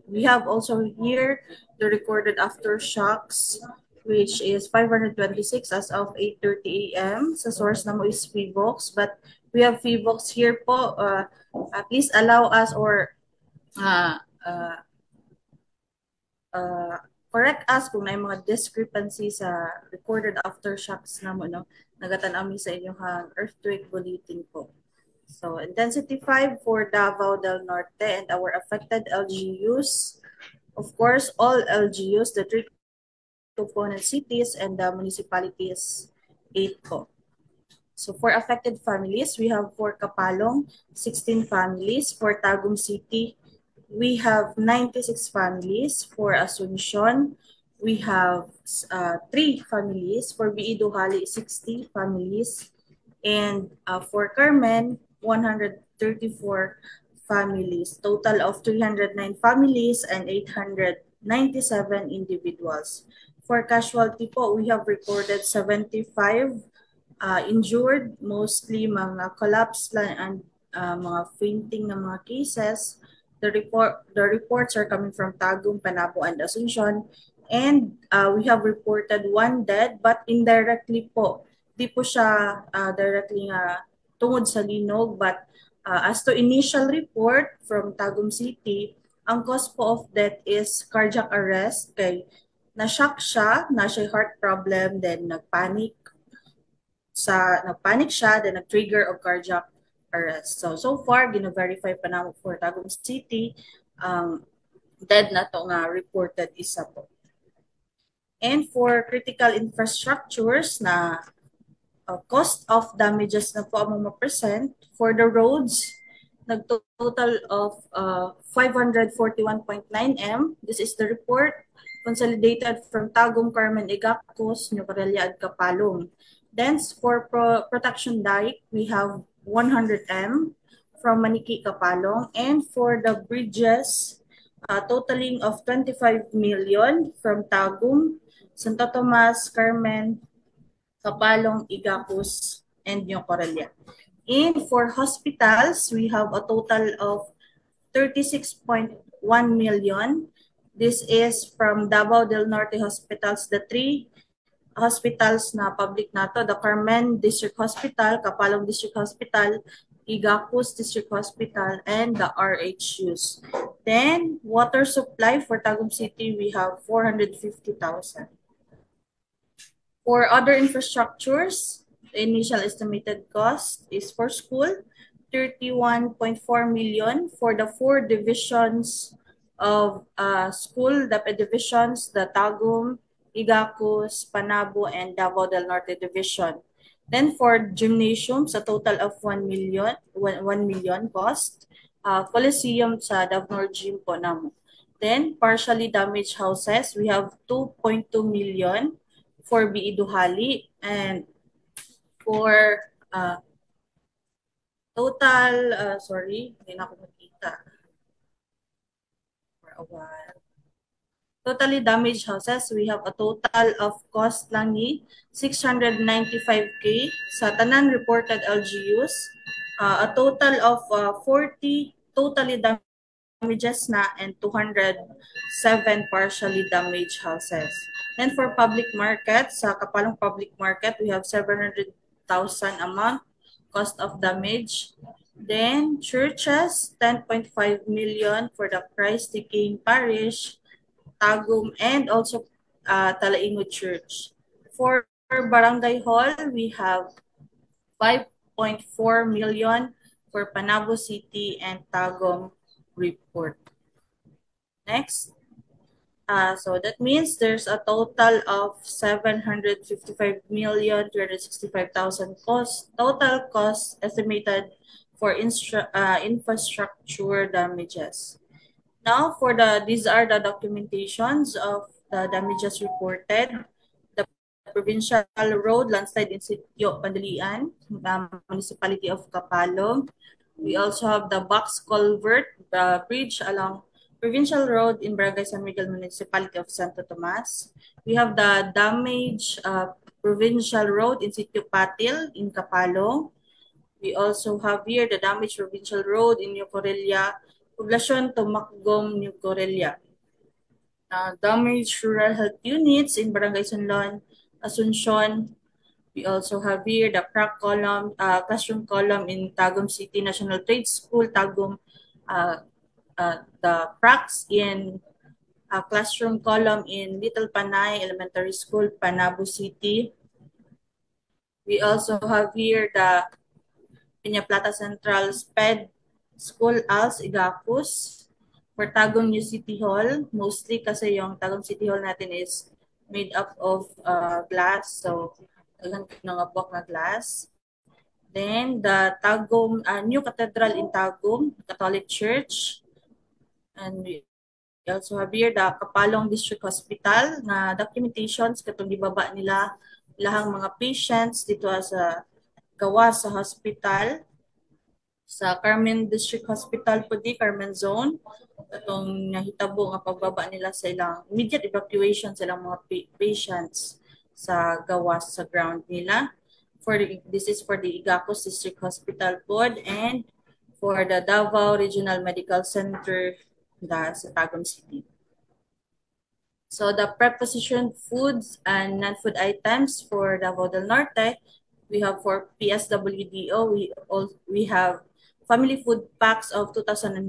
We have also here the recorded aftershocks, which is 526 as of 8:30 a.m. Sa source na mo is PVOX, but we have PVOX here po. Please allow us or correct us kung may mga discrepancy sa recorded aftershocks na mo, no? Nagatan ami sa inyong earthquake bulletin po. So, intensity 5 for Davao del Norte and our affected LGUs. Of course, all LGUs, the 3 component cities and the municipalities, 8 po. So, for affected families, we have for Kapalong, 16 families. For Tagum City, we have 96 families. For Asuncion, we have 3 families. For Biiduhali, 60 families. And for Carmen, 134 families. Total of 309 families and 897 individuals. For casualty po, we have recorded 75 injured, mostly mga collapse and mga fainting na mga cases. The reports are coming from Tagum, Panabo, and Asuncion. And we have reported 1 dead, but indirectly po, di po siya directly tungod sa linog. But as to initial report from Tagum City, ang cause po of death is cardiac arrest. Kay na-shock siya, na siya heart problem, then nagpanic siya, then nag-trigger of cardiac arrest. So far, gina-verify pa namin for Tagum City, dead na to nga reported isa po. And for critical infrastructures na cost of damages na po ang ma-present, for the roads, nag-total of 541.9 M. This is the report consolidated from Tagum, Carmen, Igacos, New Correlia, at Kapalong. Then for protection dike, we have 100 M from Maniki, Kapalong. And for the bridges, totaling of 25 million from Tagum, Santo Tomas, Carmen, Kapalong, Igacos, and New Correlia. And for hospitals, we have a total of 36.1 million. This is from Davao del Norte hospitals, the 3 hospitals na public nato, the Carmen District Hospital, Kapalong District Hospital, Igacos District Hospital, and the RHUs. Then, water supply for Tagum City, we have 450,000. For other infrastructures, the initial estimated cost is for school, 31.4 million for the 4 divisions of school, the divisions, the Tagum, Igacos, Panabo, and Davao del Norte division. Then for gymnasiums, a total of 1 million cost. Coliseum sa Davnor Gym po namo. Then partially damaged houses, we have 2.2 million for BE Duhali, and for total, sorry, hindi na ako makita for a while. Totally damaged houses, we have a total of cost lang ni 695K sa tanan reported LGUs, a total of 40 totally damages na and 207 partially damaged houses. And for public market, sa Kapalong Public Market, we have 700,000 amount cost of damage. Then churches, 10.5 million for the Christ the King Parish, Tagum, and also Talaingod Church. For Barangay Hall, we have 5.4 million for Panabo City and Tagum report. Next. So that means there's a total of 755,365,000 cost, total cost estimated for infrastructure damages. Now, these are the documentations of the damages reported. The provincial road landslide in Sitio Pandalian, municipality of Kapalong. We also have the box culvert, the bridge along provincial road in Barangay San Miguel, municipality of Santo Tomas. We have the damaged provincial road in Sitio Patil in Kapalong. We also have here the damaged provincial road in New Corella, Poblacion Tumakgong, New Corella. Damaged rural health units in Barangay Sunlon, Asuncion. We also have here the crack column, classroom column in Tagum City National Trade School, Tagum, the cracks in classroom column in Little Panay Elementary School, Panabo City. We also have here the Peña Plata Central SPED School, ALS, Igacos. For Tagum New City Hall, mostly kasi yung Tagum City Hall natin is made up of glass, so nangabok na glass. Then the Tagum New Cathedral in Tagum Catholic Church, and we also have here the Kapalong District Hospital na documentations katong gibaba nila lahang mga patients dito sa gawas sa hospital. Sa Carmen District Hospital po di, Carmen Zone, katong nahitabo nga pagbaba nila sa ilang immediate evacuation sa ilang mga patients sa gawas sa ground nila. This is for the Igacos District Hospital pod, and for the Davao Regional Medical Center sa Tagum City. So the prepositioned foods and non-food items for Davao del Norte, we have for PSWDO, we have family food packs of 2,902,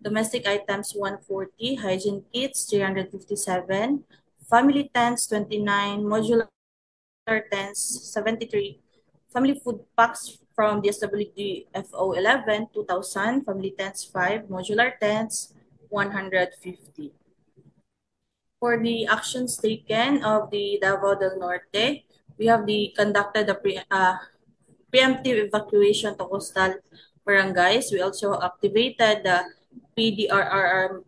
domestic items 140, hygiene kits 357, family tents 29, modular tents 73, family food packs from DSWD FO 11, 2,000, family tents 5, modular tents 150. For the actions taken of the Davao del Norte, we have conducted the preemptive evacuation to coastal barangays. We also activated the PDRRMO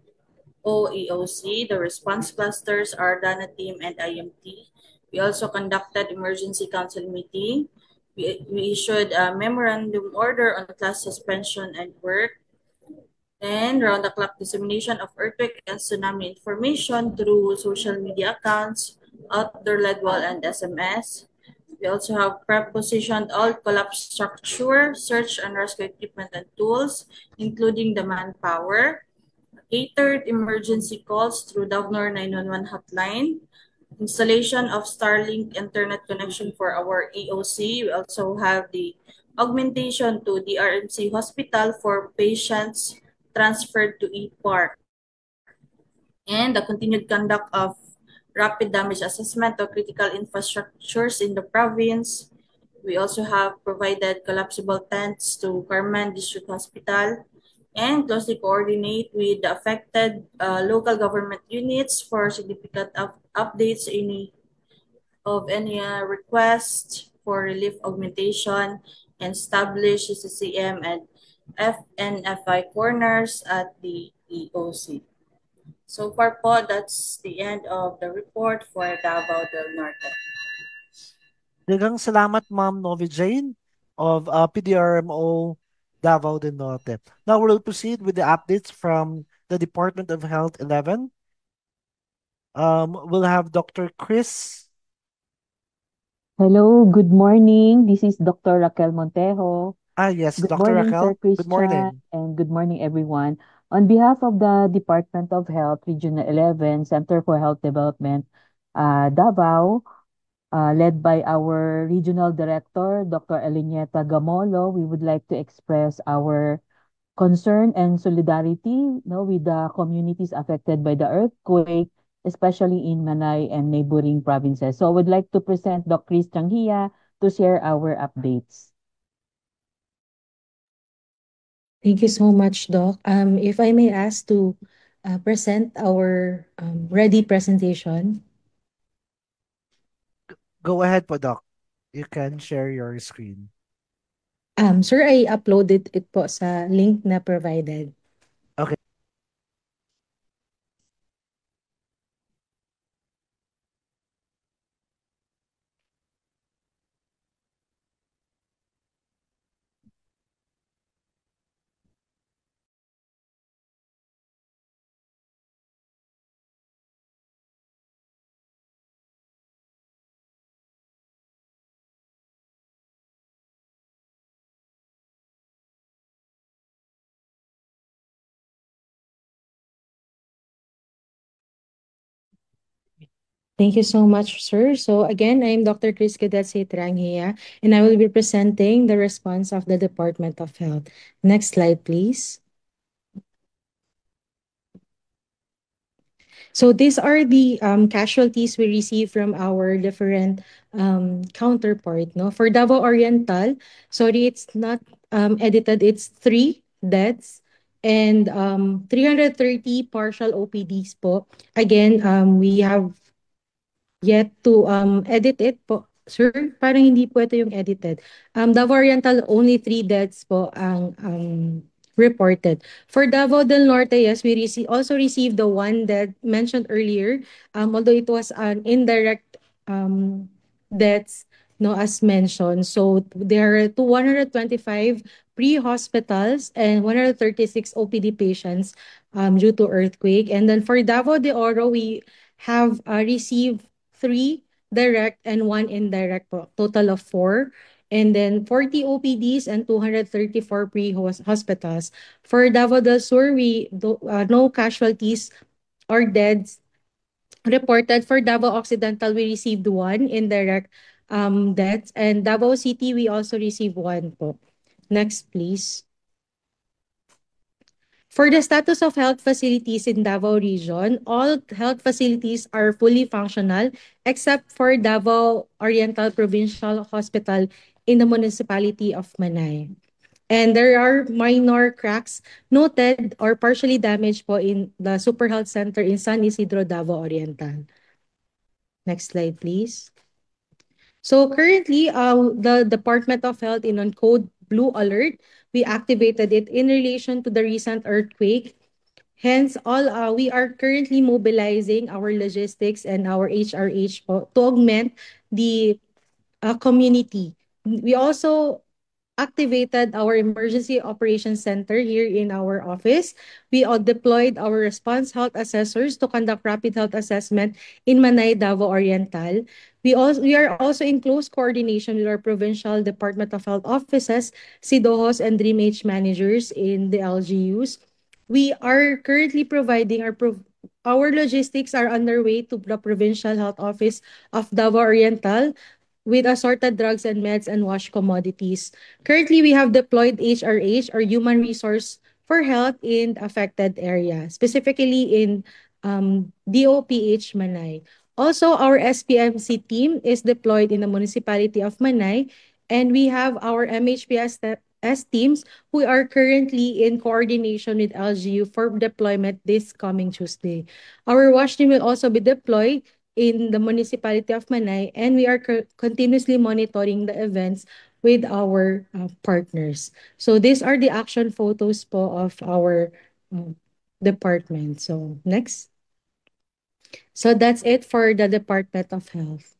EOC, the response clusters, Ardana team, and IMT. We also conducted emergency council meeting. We issued a memorandum order on class suspension and work. And round-the-clock dissemination of earthquake and tsunami information through social media accounts, outdoor lead wall, and SMS. We also have prepositioned all collapsed structure, search and rescue equipment and tools, including the manpower, catered emergency calls through Davnor 911 hotline, installation of Starlink internet connection for our EOC. We also have the augmentation to the RMC hospital for patients transferred to E-Park, and the continued conduct of rapid damage assessment of critical infrastructures in the province. We also have provided collapsible tents to Carmen District Hospital and closely coordinate with the affected local government units for significant updates any request for relief augmentation, and establish CCM and FNFI corners at the EOC. So far po, that's the end of the report for Davao del Norte. Daghang salamat, Ma'am Novi Jane of PDRMO Davao del Norte. Now we'll proceed with the updates from the Department of Health 11. We'll have Dr. Chris. Hello, good morning. This is Dr. Raquel Montejo. Yes, Good Dr. morning, Sir Raquel. Good Christian, morning. and good morning, everyone. On behalf of the Department of Health, Regional 11, Center for Health Development, Davao, led by our Regional Director, Dr. Elenieta Gamolo, we would like to express our concern and solidarity, with the communities affected by the earthquake, especially in Manay and neighboring provinces. So I would like to present Dr. Chris Changhia to share our updates. Thank you so much, Doc. If I may ask to present our ready presentation. Go ahead po, Doc. You can share your screen. Sir, I uploaded it po sa link na provided. Okay. Thank you so much, sir. So again, I'm Dr. Chris Cadetse Tranghia, and I will be presenting the response of the Department of Health. Next slide, please. So these are the casualties we receive from our different counterpart. No, for Davao Oriental, sorry, it's not edited. It's 3 deaths and 330 partial OPDs po. Again, we have yet to edit it po. Sir, parang hindi po ito yung edited. Davao Oriental, only 3 deaths po ang reported. For Davao del Norte, yes, we also received the one that mentioned earlier, although it was an indirect deaths, no, as mentioned. So there are 125 pre-hospitals and 136 OPD patients due to earthquake. And then for Davao de Oro, we have received 3 direct and 1 indirect, total of 4. And then 40 OPDs and 234 pre-hospitals. For Davao del Sur, no casualties or deaths reported. For Davao Occidental, we received 1 indirect deaths. And Davao City, we also received 1 po. Next, please. For the status of health facilities in Davao Region, all health facilities are fully functional except for Davao Oriental Provincial Hospital in the municipality of Manay. And there are minor cracks noted or partially damaged po in the Super Health Center in San Isidro, Davao Oriental. Next slide, please. So currently, the Department of Health in on code blue alert, we activated it in relation to the recent earthquake. Hence, we are currently mobilizing our logistics and our HRH to augment the community. We also activated our emergency operations center here in our office. We all deployed our response health assessors to conduct rapid health assessment in Manay, Davao Oriental. We are also in close coordination with our provincial Department of Health offices, SIDOHOS, and DreamH managers in the LGUs. We are currently providing our logistics are underway to the Provincial Health Office of Davao Oriental with assorted drugs and meds and wash commodities. Currently, we have deployed HRH or Human Resource for Health in the affected area, specifically in DOPH Manay. Also, our SPMC team is deployed in the municipality of Manay, and we have our MHPS teams who are currently in coordination with LGU for deployment this coming Tuesday. Our wash team will also be deployed in the municipality of Manay, and we are continuously monitoring the events with our partners. So these are the action photos po of our department. So next. So that's it for the Department of Health.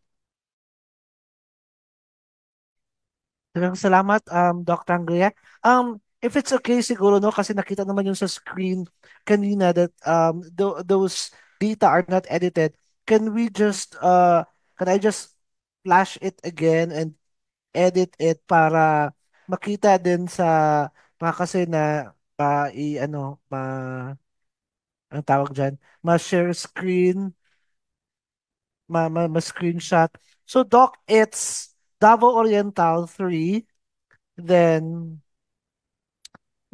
Maraming salamat, Dr. Anglia. If it's okay siguro, no, kasi nakita naman yung sa screen kanina that those data are not edited. Can we just, can I just flash it again and edit it para makita din sa, kasi na, ano, ang tawag dyan, ma-share screen, ma-screenshot. So, Doc, it's Davao Oriental 3, then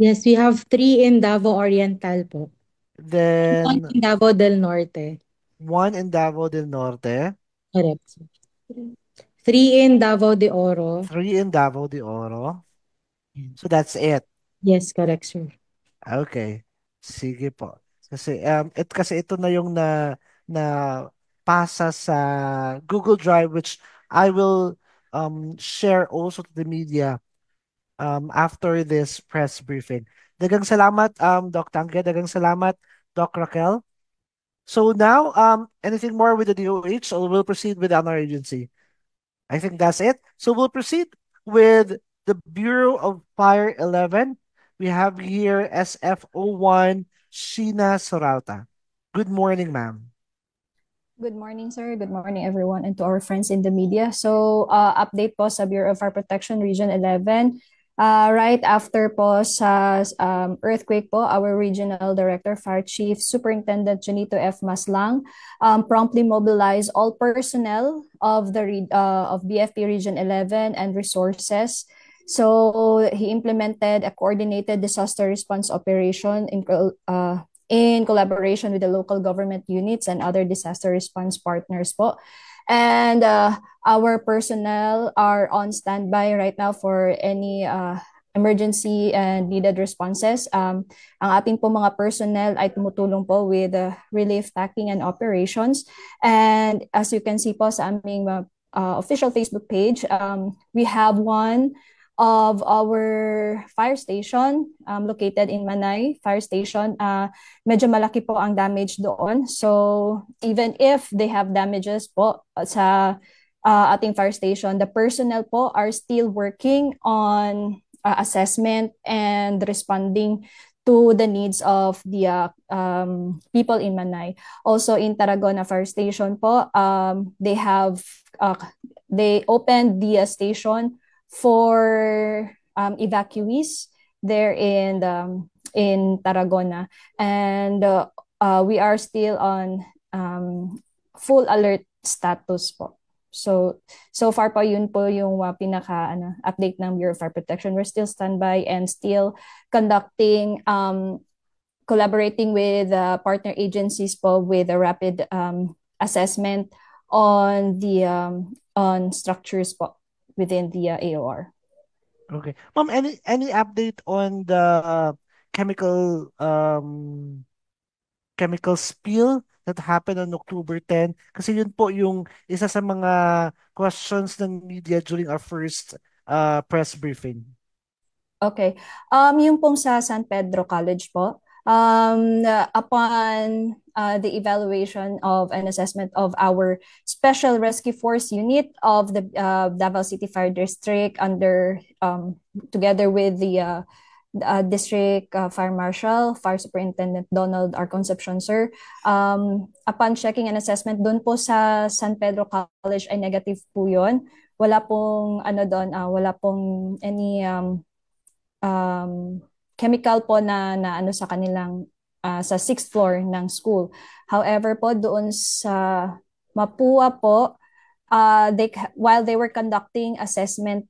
Yes, we have 3 in Davao Oriental po. 1 then in Davao del Norte. 1 in Davao del Norte, Correct. 3 in Davao de Oro. 3 in Davao de Oro. So that's it. Yes, correct, sir. Okay. Sige po. Kasi ito na yung na pasa sa Google Drive, which I will share also to the media after this press briefing. Dagang salamat, Doc Tangge. Dagang salamat, Doc Raquel. So now, anything more with the DOH, or we'll proceed with our agency? I think that's it. So we'll proceed with the Bureau of Fire 11. We have here SFO1 Sheena Soralta. Good morning, ma'am. Good morning, sir. Good morning, everyone, and to our friends in the media. So, update po sa Bureau of Fire Protection Region 11. Right after po sa earthquake po, our Regional Director, Fire Chief Superintendent Junito F. Maslang, promptly mobilized all personnel of of BFP Region 11 and resources. So, he implemented a coordinated disaster response operation in collaboration with the local government units and other disaster response partners po. And our personnel are on standby right now for any emergency and needed responses. Ang ating po mga personnel ay tumutulong po with relief packing and operations. And as you can see po sa aming official Facebook page, we have one of our fire station located in Manay Fire Station. Medyo malaki po ang damage doon. So even if they have damages po sa ating fire station, the personnel po are still working on assessment and responding to the needs of the people in Manay. Also in Tarragona Fire Station po, they opened the station for evacuees there in Tarragona, and we are still on full alert status po. So far po yun po yung pinaka update ng Bureau of Fire Protection. We're still standby and still conducting collaborating with partner agencies po with a rapid assessment on the on structures po within the AOR. Okay. Ma'am, any update on the chemical spill that happened on October 10? Kasi yun po yung isa sa mga questions ng media during our first press briefing. Okay. Yung pong sa San Pedro College po, upon the evaluation of an assessment of our Special Rescue Force unit of the Davao City Fire District under together with the District Fire Marshal, Fire Superintendent Donald R. Concepcion, sir. Upon checking an assessment doon po sa San Pedro College ay negative po yun. Wala pong wala pong any chemical po na ano sa kanilang sa sixth floor ng school. However po, doon sa Mapua po, while they were conducting assessment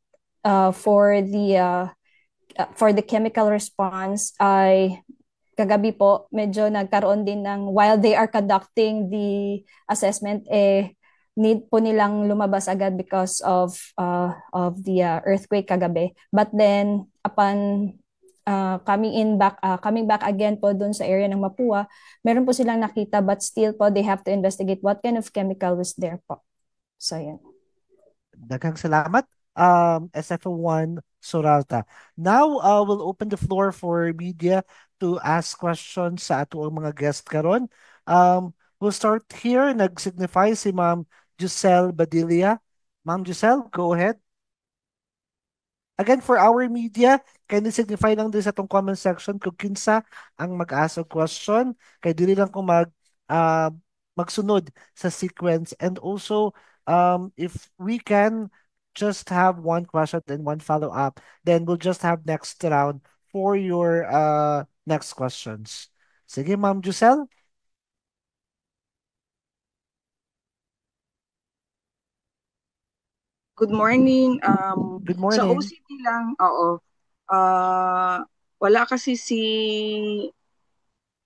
for the chemical response, ay kagabi po medyo nagkaroon din ng, while they are conducting the assessment, need po nilang lumabas agad because of the earthquake kagabi. But then upon coming back again po dun sa area ng Mapua, meron po silang nakita, but still po they have to investigate what kind of chemical was there po. So yan. Daghang salamat, SFO1 Soralta. Now, we'll open the floor for media to ask questions sa ato ang mga guest karon. We'll start here. Nag-signify si Ma'am Giselle Badilla. Ma'am Giselle, go ahead. Again, for our media, can you signify lang din sa itong comment section kung kinsa ang mag-ask of question. Kaya dili lang kung magsunod sa sequence. And also, if we can just have one question and one follow-up, then we'll just have next round for your next questions. Sige, Ma'am Giselle. Good morning. Good Sa morning. OCT lang, oo. Wala kasi si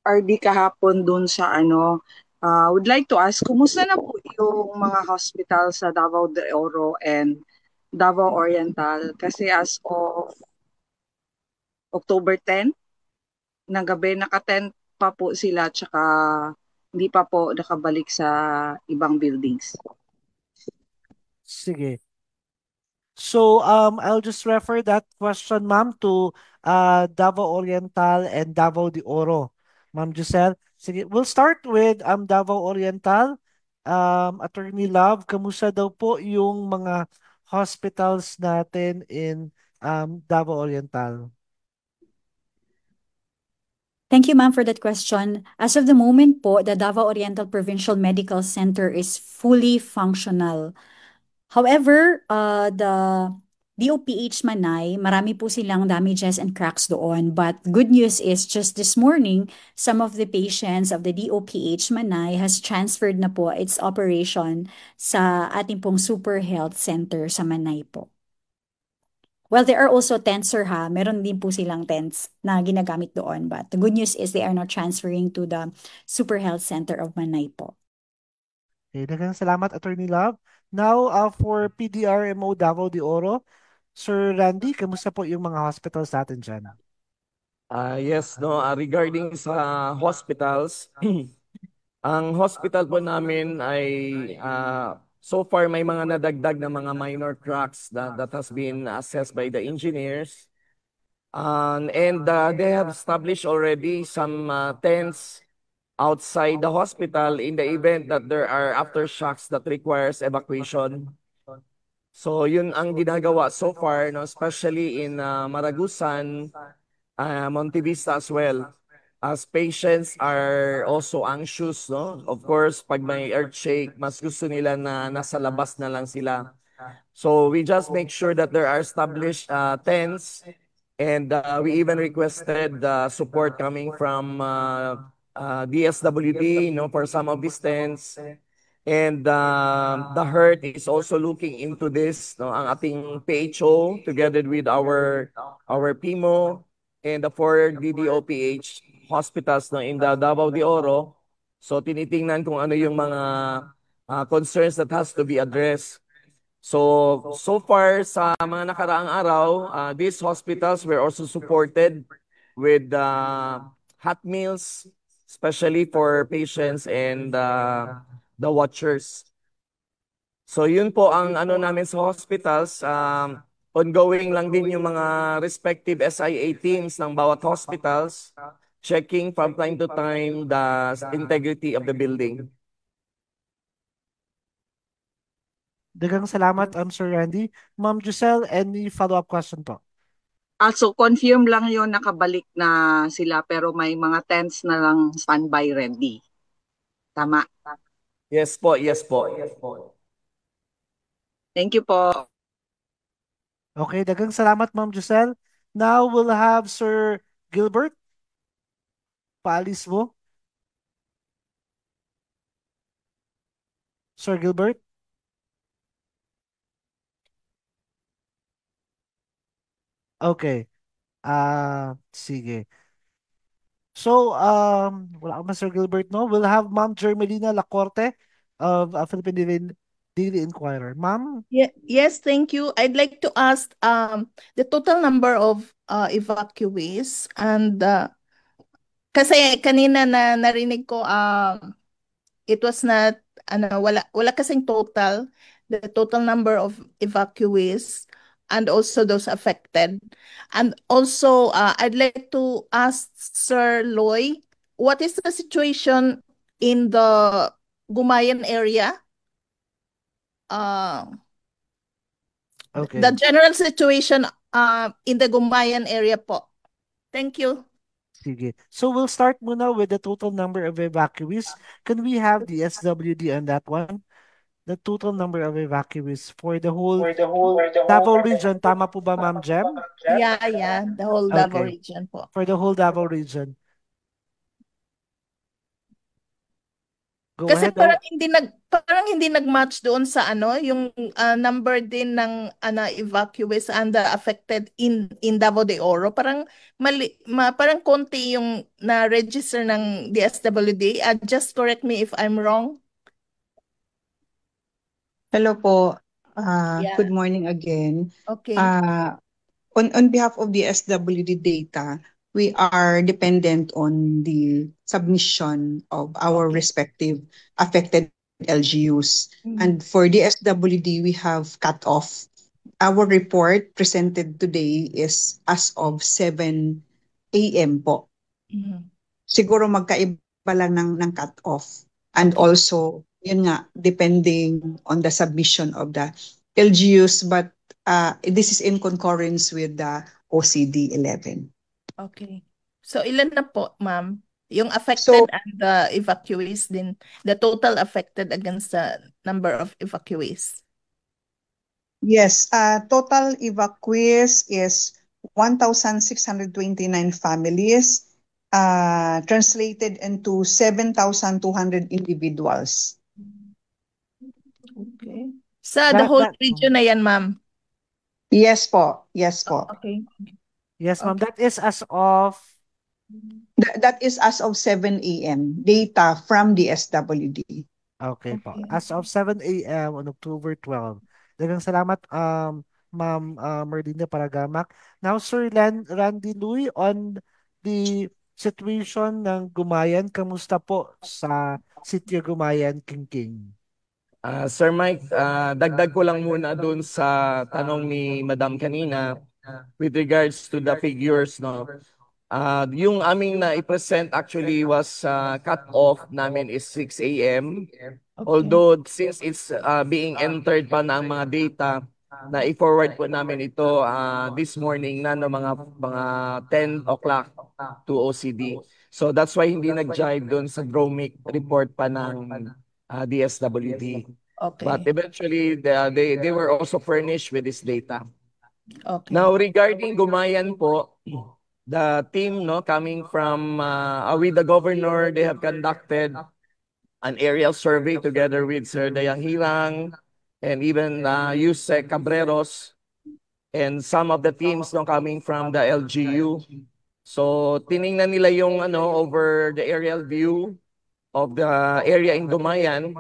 RD kahapon dun sa ano. Would like to ask, kumusta na po yung mga hospital sa Davao de Oro and Davao Oriental? Kasi as of October 10 ng gabi, naka-tent pa po sila, tsaka hindi pa po nakabalik sa ibang buildings. Sige. So, I'll just refer that question, ma'am, to Davao Oriental and Davao de Oro. Ma'am Giselle, sige, we'll start with Davao Oriental. Attorney Love, kamusta daw po yung mga hospitals natin in Davao Oriental? Thank you, ma'am, for that question. As of the moment po, the Davao Oriental Provincial Medical Center is fully functional. However, the DOPH Manay, marami po silang damages and cracks doon. But good news is just this morning, some of the patients of the DOPH Manay has transferred na po its operation sa ating pong Super Health Center sa Manay po. Well, there are also tents, sir, ha. Meron din po silang tents na ginagamit doon. But the good news is they are not transferring to the Super Health Center of Manay po. Okay, daghang salamat, Attorney Love. Now, for PDRMO Davao de Oro, Sir Randy, kamusta po yung mga hospitals natin dyan? Yes, no, regarding sa hospitals, ang hospital po namin ay so far may mga nadagdag na mga minor cracks that has been assessed by the engineers. And they have established already some tents outside the hospital in the event that there are aftershocks that requires evacuation. So yun ang ginagawa so far, no, especially in Maragusan, Monte Vista as well. As patients are also anxious, no? Of course, pag may earthquake, mas gusto nila na nasa labas na lang sila. So we just make sure that there are established tents, and we even requested support coming from DSWD, for some of these tents. And the HERT is also looking into this, no, ang ating PHO together with our PIMO and the 4 DDOPH hospitals, no, in the Davao de Oro. So tinitingnan kung ano yung mga concerns that has to be addressed. So far sa mga nakaraang araw, these hospitals were also supported with hot meals, especially for patients and the watchers. So yun po ang ano namin sa hospitals. Ongoing lang din yung mga respective SIA teams ng bawat hospitals, checking from time to time the integrity of the building. Daghang salamat, Sir Randy. Ma'am Giselle, any follow-up question po? So confirm lang yon, nakabalik na sila pero may mga tents na lang standby ready. Tama? Yes po, yes po. Thank you po. Okay, daghang salamat, Ma'am Giselle. Now we'll have Sir Gilbert. paalis mo? Sir Gilbert? Okay. Sige. So, wala akong Sir Gilbert, no? We'll have Ma'am Jermelina Lacorte of Philippine Daily Inquirer. Ma'am? Yes, thank you. I'd like to ask the total number of evacuees and kasi kanina na narinig ko it was not wala kasing total the total number of evacuees and also those affected. And also I'd like to ask Sir Loy, what is the situation in the Gumayan area? Okay. The general situation in the Gumayan area po. Thank you. Sige. So we'll start muna with the total number of evacuees. Can we have the SWD on that one? The total number of evacuees for the whole Davao region. Tama po ba, Ma'am Jem? Yeah, the whole Davao Okay. region po. For the whole Davao region. Go Kasi ahead. parang hindi nag-match doon sa yung number din ng evacuees and the affected in Davao de Oro. Parang parang konti yung na-register ng DSWD. Just correct me if I'm wrong. Hello po. Yeah. Good morning again. Okay. On behalf of the SWD data, we are dependent on the submission of our respective affected LGUs. And for the SWD, we have cut off. Our report presented today is as of 7 a.m. po. Siguro magkaiba lang ng cut off. And also, yun nga, depending on the submission of the LGUs, but this is in concurrence with the OCD 11. Okay. So ilan na po, ma'am? Yung affected and the evacuees din, the total affected against the number of evacuees. Yes, total evacuees is 1,629 families, translated into 7,200 individuals. Okay. Sa the whole region na yan, ma'am? Yes po. Yes po. Okay. Yes, ma'am. That is as of? That is as of 7 a.m. Data from the SWD. Okay po. As of 7 a.m. on October 12. Dagang salamat, Ma'am Merlina Paragamak. Now, Sir Randy Lui, on the situation ng Gumayan, kamusta po sa Sitio Gumayan, King? Sir Mike, dagdag ko lang muna dun sa tanong ni Madam kanina with regards to the figures, no. Yung aming na i-present actually was cut off namin is 6 a.m. Okay. Although since it's being entered pa ng mga data na i-forward po namin ito this morning na no, mga 10 o'clock to OCD. So that's why hindi nag-jive doon sa GROMIC report pa ng DSWD. Okay. But eventually they were also furnished with this data. Okay. Now regarding Gumayan po, the team coming from with the governor, they have conducted an aerial survey together with Sir Dayang Hirang and even Yusek Cabreros and some of the teams coming from the LGU. So tiningnan nila yung over the aerial view of the area in Gumayan.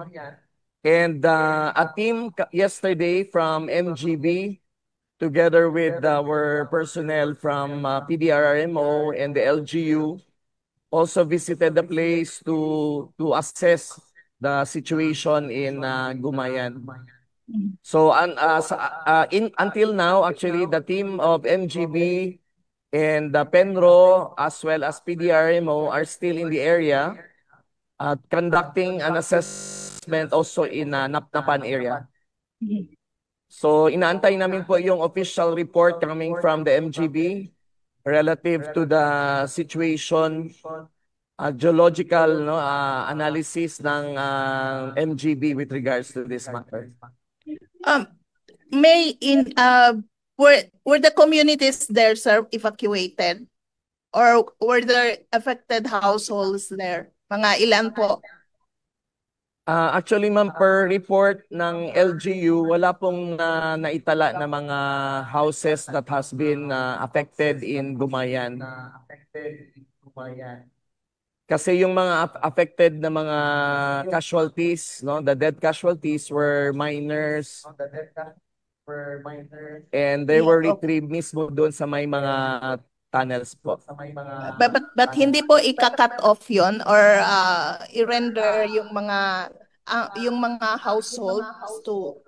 And a team yesterday from MGB together with our personnel from PDRRMO and the LGU also visited the place to assess the situation in Gumayan. So until now, actually, the team of MGB and Penro as well as PDRMO are still in the area conducting an assessment also in Napnapan area. So inaantay namin po yung official report coming from the MGB relative to the situation, geological analysis ng MGB with regards to this matter. Were the communities there, sir, evacuated Or were there affected households there? Mga ilan po? Actually, ma'am, per report ng LGU, wala pong naitala na mga houses that has been affected in Gumayan. Kasi yung mga affected na mga casualties, no, the dead casualties were minors. And they were retrieved mismo doon sa may mga tunnels po. But hindi po ika-cut off yon or i-render yung mga households to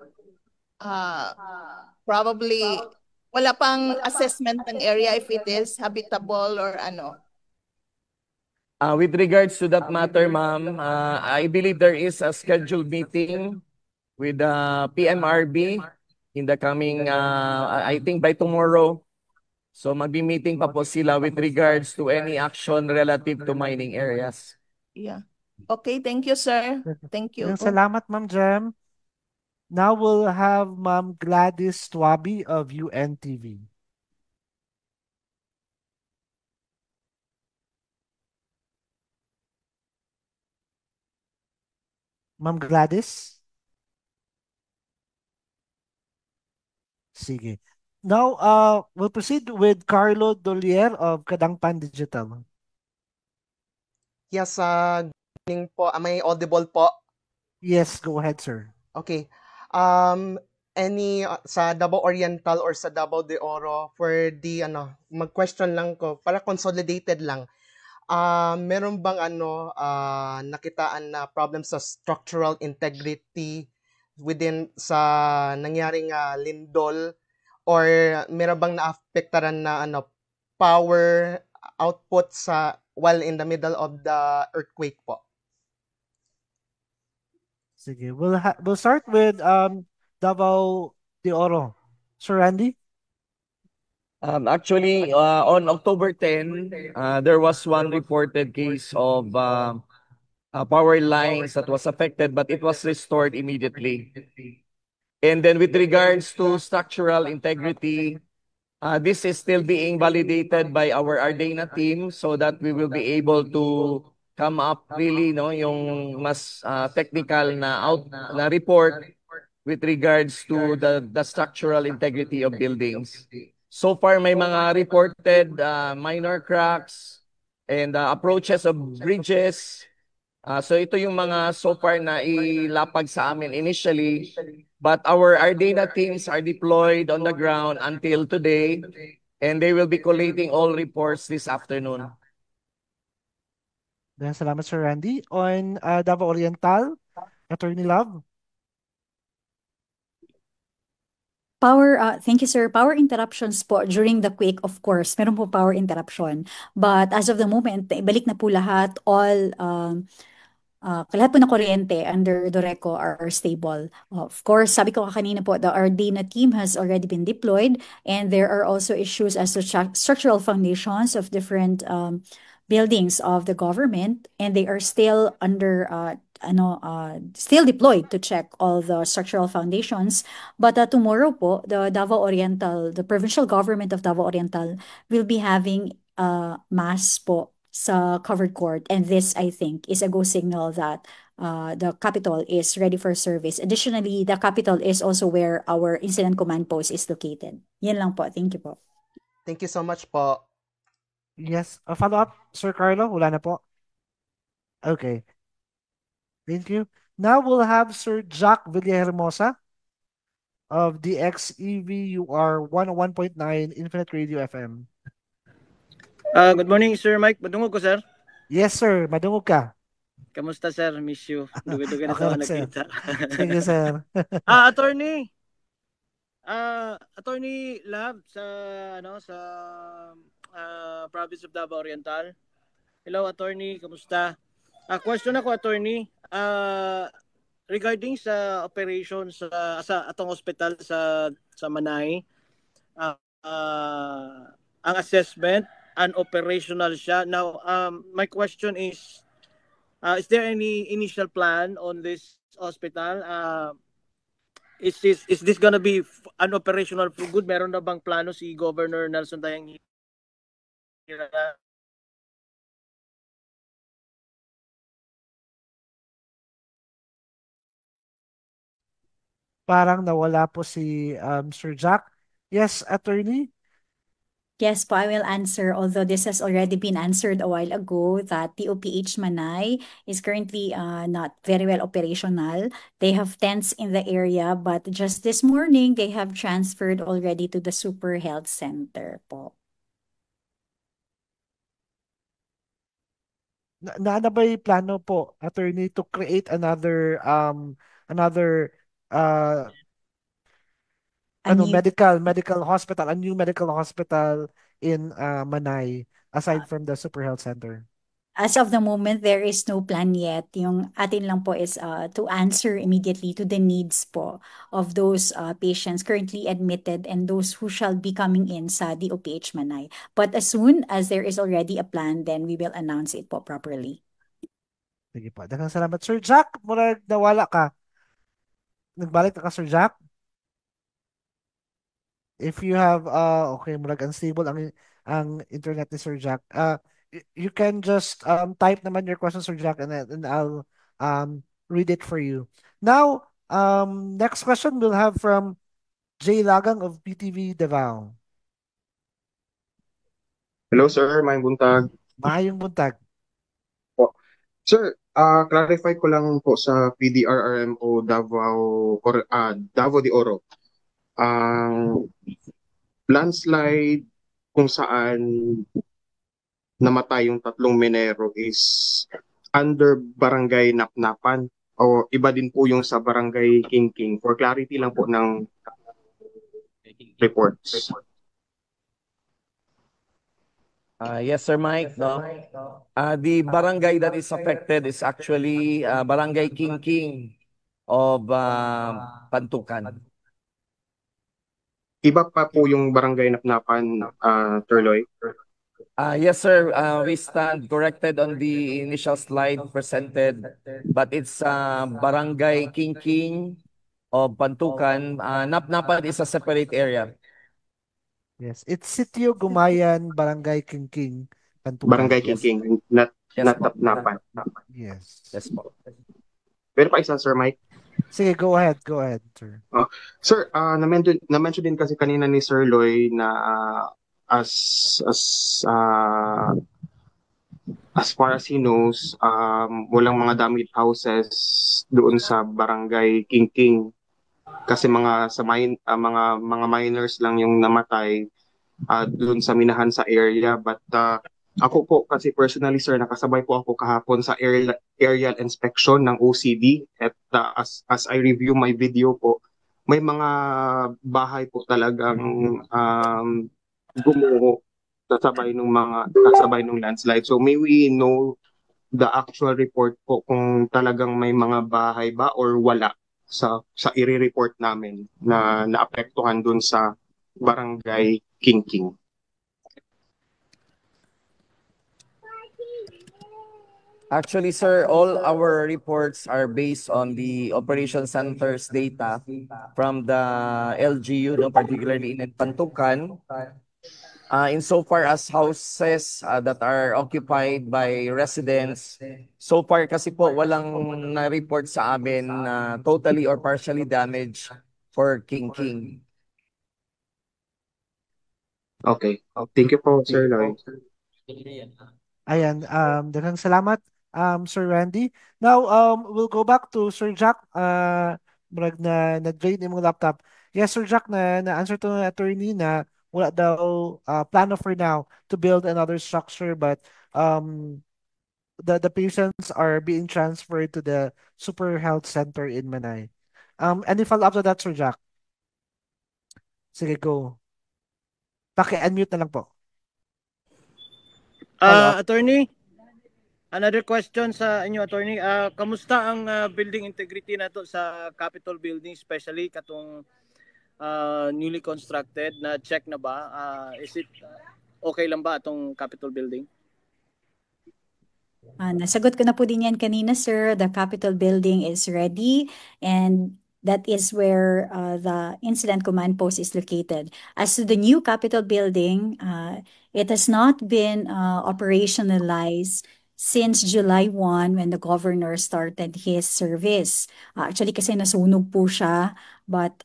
probably wala pang assessment ng area if it is habitable or ano. With regards to that matter, ma'am, I believe there is a scheduled meeting with the PMRB in the coming, I think by tomorrow. So magbi-meeting pa po sila with regards to any action relative to mining areas. Yeah. Okay, thank you, sir. Thank you. Salamat, Ma'am Jem. Now we'll have Ma'am Gladys Twabi of UNTV. Ma'am Gladys? Sige. Now, we'll proceed with Carlo Dolier of Kadangpan Digital. Yes, good morning po. Am I audible po? Yes, go ahead, sir. Okay. Any sa Davao Oriental or sa Davao de Oro for the mag-question lang ko para consolidated lang. Meron bang nakitaan na problem sa structural integrity within sa nangyaring lindol or meron bang naapektaran na power output while in the middle of the earthquake po? Sige, we'll start with Davao de Oro. Sir Randy? Actually, on October 10, there was one reported case of power lines that was affected, but it was restored immediately. And then with regards to structural integrity, this is still being validated by our Ardena team so that we will be able to come up really yung mas technical na report with regards to the structural integrity of buildings. So far, may mga reported minor cracks and approaches of bridges. So ito yung mga so far na ilapag sa amin initially. But our Ardena teams are deployed on the ground until today. And they will be collating all reports this afternoon. Salamat, Sir Randy. On Davao Oriental, Attorney Love. Thank you, sir. Power interruptions po during the quake, of course. Meron po power interruption. But as of the moment, ibalik na po lahat. Lahat po ng kuryente under Doreco are stable. Of course, sabi ko kanina po, the Ardena team has already been deployed and there are also issues as to structural foundations of different buildings of the government and they are still still deployed to check all the structural foundations. But tomorrow po, the provincial government of Davao Oriental will be having mass po sa covered court. And this, I think, is a go signal that the capital is ready for service. Additionally, the capital is also where our incident command post is located. Yan lang po. Thank you po. Thank you so much po. Yes. A follow-up, Sir Carlo? Wala na po. Okay. Thank you. Now we'll have Sir Jack Villahermosa of the XEVUR 101.9 Infinite Radio FM. Good morning, Sir Mike. Madungog ko, sir. Yes, sir. Madungog ka. Kamusta, sir? Miss you. Dugi-dugi na Okay, tayo sir. nakita. Sige, sir. Attorney. Attorney Lab sa province of Davao Oriental. Hello, attorney. Kamusta? Question ako, attorney. Regarding sa operation sa atong hospital sa Manay, ang assessment and operational siya. Now, my question is there any initial plan on this hospital? Is this gonna be an operational for good? Meron na bang plano si Governor Nelson Tayang Parang nawala po si Sir Jack. Yes, attorney? Yes po, I will answer. Although this has already been answered a while ago, that the OPH Manay is currently not very well operational. They have tents in the area, but just this morning, they have transferred already to the Super Health Center po. Na ba yung plano po, attorney, to create another uh A new, medical hospital, a new medical hospital in Manay aside from the Super Health Center? as of the moment, there is no plan yet. Yung atin lang po is to answer immediately to the needs po of those patients currently admitted and those who shall be coming in sa DOPH Manay. But as soon as there is already a plan, then we will announce it po properly. Sige po. Daghang salamat. Sir Jack, murag nawala ka. Nagbalik na ka, Sir Jack? If you have okay, murag unstable ang internet ni Sir Jack. You can just type naman your question, Sir Jack, and I'll read it for you. Now, next question we'll have from Jay Lagang of PTV Davao. Hello sir, may buntag. Maayong buntag. Po. Sir, clarify ko lang po sa PDRRMO Davao de Oro. Ang landslide kung saan namatay yung 3 Minero is under Barangay Napnapan o iba din po yung sa Barangay Kingking. For clarity lang po ng reports. Yes, Sir Mike. No? The barangay that is affected is actually Barangay Kingking of Pantukan. Iba pa po yung Barangay Napnapan, Terloy? Yes, sir. We stand corrected on the initial slide presented, but it's Barangay Kingking of Pantukan. Napnapan is a separate area. Yes, it's Sitio Gumayan, Barangay Kingking, Pantukan. Barangay Kingking, not Napnapan. Yes. Yes po. Pero pa isa, Sir Mike. Sige, go ahead, sir. Sir, na-mention din kasi kanina ni Sir Loy na as far as he knows, walang mga damit houses doon sa Barangay Kingking kasi mga minors lang yung namatay doon sa minahan sa area, but ako po kasi personally sir, nakasabay po ako kahapon sa aerial inspection ng OCD at as I review my video po, may mga bahay po talagang gumuho kasabay nung landslide. So may we know the actual report po kung talagang may mga bahay ba or wala sa i-report namin na naapektuhan dun sa Barangay Kingking. Actually, sir, all our reports are based on the operation center's data from the LGU, no, particularly in Pantukan. Insofar as houses that are occupied by residents, so far kasi po walang na-report sa amin na totally or partially damaged for Kingking. Okay. Thank you po, Sir Loy. Ayan, daghang salamat, Sir Randy. Now, we'll go back to Sir Jack. Murag na nag-drain imong laptop. Yes, Sir Jack, na-answer to ng attorney na wala daw plano for now to build another structure, but the patients are being transferred to the Super Health Center in Manay. Any follow-up to that, Sir Jack? Sige, go. Paki-unmute na lang po. Attorney, another question sa inyo, attorney. Kamusta ang building integrity nato sa Capitol building, especially katong newly constructed, na check na ba? Is it okay lang ba atong Capitol building? Nasagot ko na po din yan kanina, sir. The Capitol building is ready and that is where the incident command post is located. As to the new Capitol building, it has not been operationalized since July 1 when the governor started his service. Actually kasi nasunog po siya but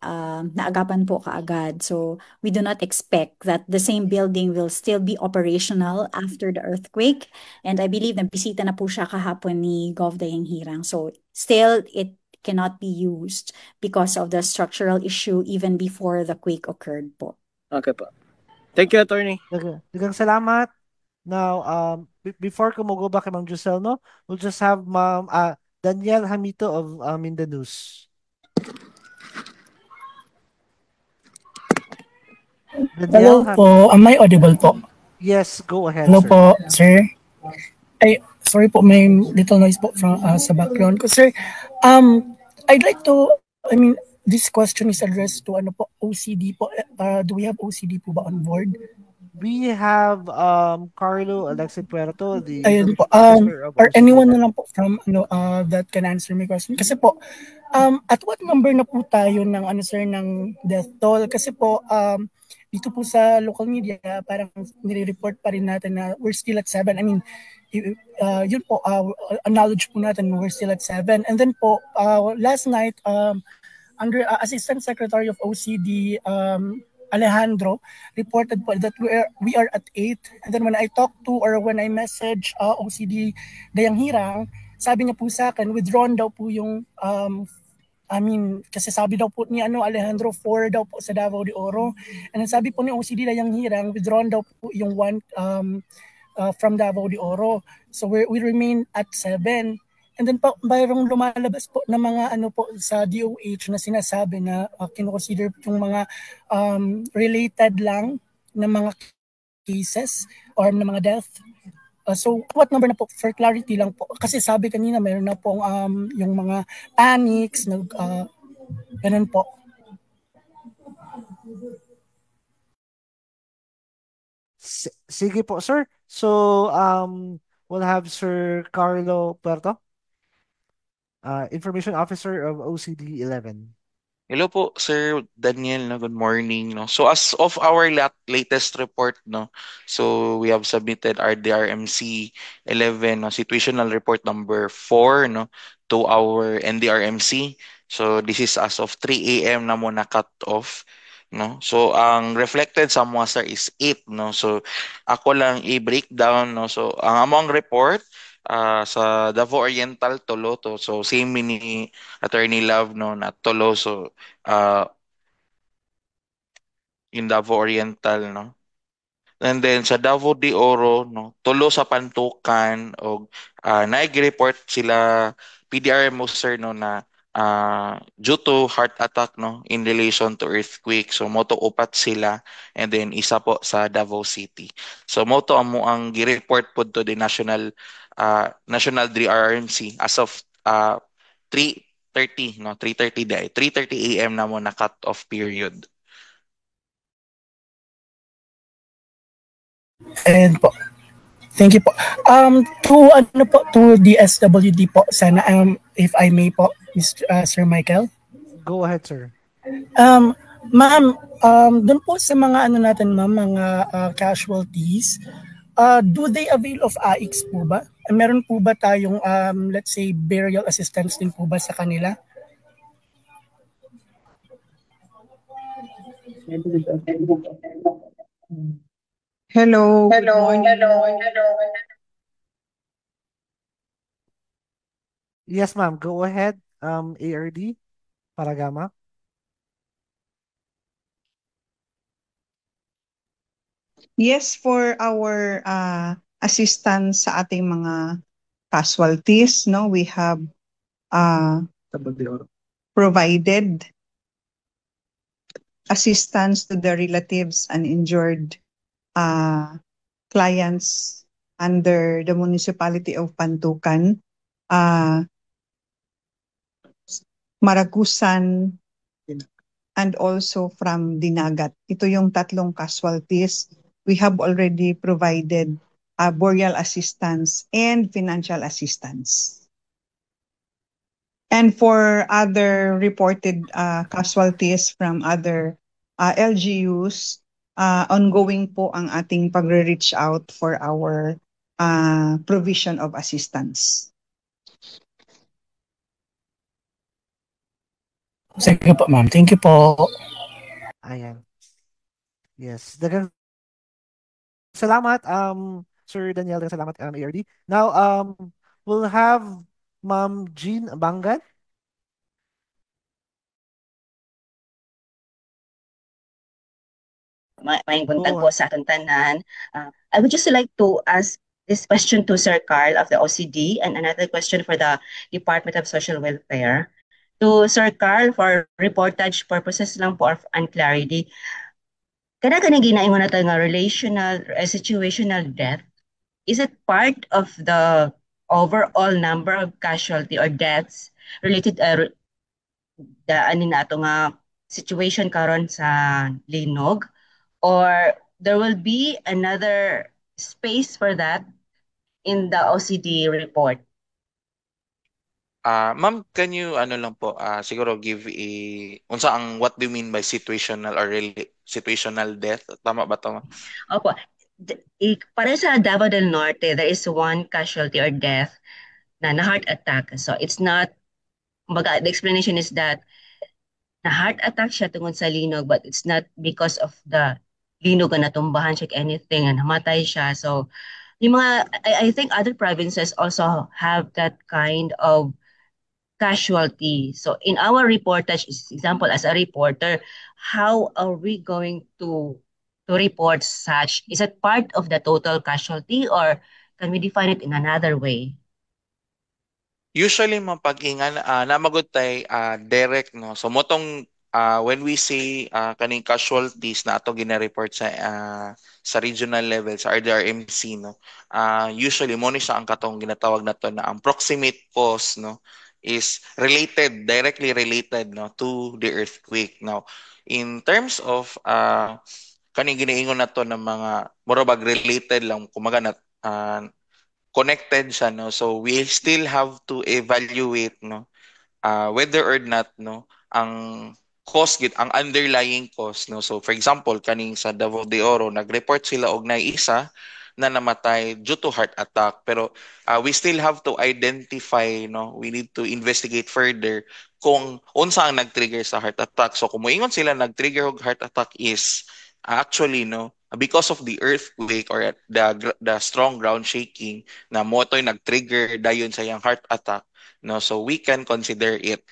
naagapan po kaagad. So we do not expect that the same building will still be operational after the earthquake. And I believe na bisita na po siya kahapon ni Gov. Dayang Hirang. So still it cannot be used because of the structural issue even before the quake occurred po. Okay po. Thank you, Attorney. Dagang salamat. Now, before ko mo go back kay Ma'am Giselle, no, we'll just have Ma'am Danielle Hamito of in the news. Hello po. Am I audible po? Yes, go ahead, Hello sir. po, sir. Ay, sorry po, may little noise po from sa background ko, sir. I'd like to, this question is addressed to ano po, OCD po. Do we have OCD po ba on board? We have Carlo Alexis Puerto, the Ayun po. officer of Or OCD. anyone na lang po from that can answer my question. Kasi po, at what number na po tayo ng sir ng death toll? Kasi po dito po sa local media parang nire-report pa rin natin na we're still at 7. I mean, yun po, knowledge po natin we're still at 7. And then po, last night, under Assistant Secretary of OCD, Alejandro reported po that we are at 8. And then when I talked to or when I message OCD Dayang Hirang, sabi niya po sa akin, withdrawn daw po yung kasi sabi daw po ni Alejandro 4 daw po sa Davao de Oro. And then sabi po ni OCD Dayang Hirang, withdrawn daw po yung 1 from Davao de Oro. So we remain at 7. And then po, mayroong lumalabas po na mga po sa DOH na sinasabi na kinoconsider yung mga related lang na mga cases or na mga death. So what number na po for clarity lang po kasi sabi kanina mayroon na pong yung mga panics ganun po. Sige po, sir. So we'll have Sir Carlo Puerto, Information Officer of OCD 11. Hello po, Sir Daniel. No? Good morning. No? So as of our latest report, no, so we have submitted our DRMC 11, no, situational report number 4, no, to our NDRMC. So this is as of 3 a.m. na muna cut off. No? So ang reflected sa mga sir is 8. No? So ako lang i-breakdown. No? So ang among report sa Davao Oriental Tolo to. So same ni Attorney Love no na Tolo so in Davao Oriental no. And then sa Davao de Oro no Tolo sa Pantukan og nag-report sila PDRMO sir no na due to heart attack no in relation to earthquake so moto upat sila and then isa po sa Davao City. So moto amo ang gi-report pod to the National DRRMC as of 3:30 no 3:30 AM na mo na cut off period. And po. Thank you po. To the SWD po sana if I may po Sir Michael. Go ahead, sir. Ma'am, doon po sa mga natin ma'am, mga casualties, do they avail of AIX po ba? Meron po ba tayong let's say burial assistance din po ba sa kanila? Hello. Yes, ma'am. Go ahead. ARD Paragama. Yes, for our assistance sa ating mga casualties, no, we have provided assistance to the relatives and injured clients under the municipality of Pantukan, Maragusan, and also from Dinagat. Ito yung tatlong casualties. We have already provided burial assistance and financial assistance. And for other reported casualties from other LGUs, ongoing po ang ating pagre-reach out for our provision of assistance. Sige po, ma'am. Thank you po. Ayan. Yes. Daghang salamat, Sir Daniel. Daghang salamat, ARD. Now, we'll have Ma'am Jean Bangan. Maayong buntag po sa atong tanan. I would just like to ask this question to Sir Carl of the OCD and another question for the Department of Social Welfare. To Sir Carl, for reportage purposes lang po and clarity, kana ginaingon nato nga relational, situational death, is it part of the overall number of casualty or deaths related the anin nato nga situation karon sa linog, or there will be another space for that in the OCD report? Ma'am, can you lang po siguro give unsa ang what do you mean by situational or situational death? Tama ba to? Opo. Para sa Davao del Norte, there is one casualty or death na heart attack. So it's not, the explanation is that na heart attack siya tungod sa linog, but it's not because of the linog na natumbahan siya anything and namatay siya. So yung mga, I think other provinces also have that kind of casualty. So in our reportage, example, as a reporter, how are we going to report such? Is it part of the total casualty or can we define it in another way? Usually mapag-ingan namagod tay direct no. So motong when we say kaning casualties na ato gina-report sa regional level sa RDRMC no. Usually mo ni siya ang katong ginatawag nato na ang proximate cause no is directly related no to the earthquake. Now, in terms of kaning giniingon nato ng mga morobag related lang kumaga na connected siya no, so we still have to evaluate no whether or not no ang cause gid ang underlying cause no. So for example kaning sa Davao de Oro nag-report sila og isa na namatay due to heart attack, pero we still have to identify no, we need to investigate further kung unsa ang nag-trigger sa heart attack. So kung moingon sila nag-trigger og heart attack is actually no because of the earthquake or the strong ground shaking na mo to'y nag-trigger dayon sa yang heart attack no, so we can consider it.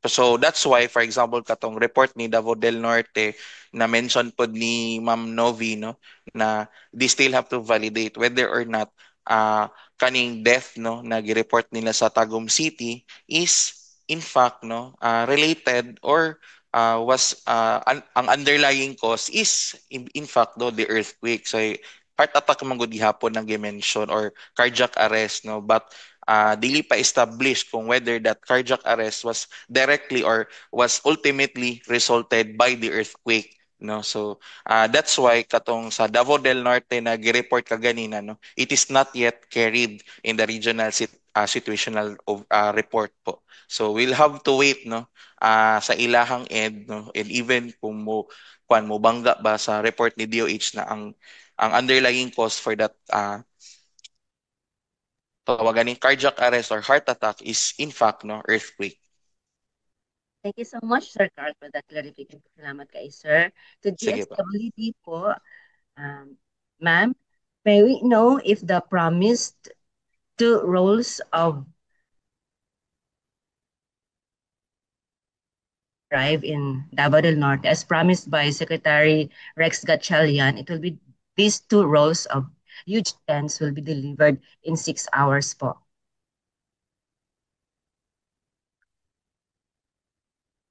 So that's why for example katong report ni Davao del Norte na mention pod ni Ma'am Novi no na they still have to validate whether or not kaning death no na gi-report nila sa Tagum City is in fact no related or was ang underlying cause is in fact no the earthquake. So heart attack man gud gihapon nang gi-mention or cardiac arrest no, but dili pa established kung whether that cardiac arrest was directly or was ultimately resulted by the earthquake no. So that's why katong sa Davao del Norte na gi-report kaganina no, it is not yet carried in the regional situational report po. So we'll have to wait no sa ilahang end no, and even kung mo bangga ba sa report ni DOH na ang underlying cause for that tawagan ng cardiac arrest or heart attack is in fact no earthquake. Thank you so much, Sir Carl, for that clarification. Salamat kay Sir. To DSWD po, ma'am, may we know if the promised 2 roles of arrive in Davao del Norte as promised by Secretary Rex Gatchalian, it will be these 2 rolls of huge tents will be delivered in 6 hours po.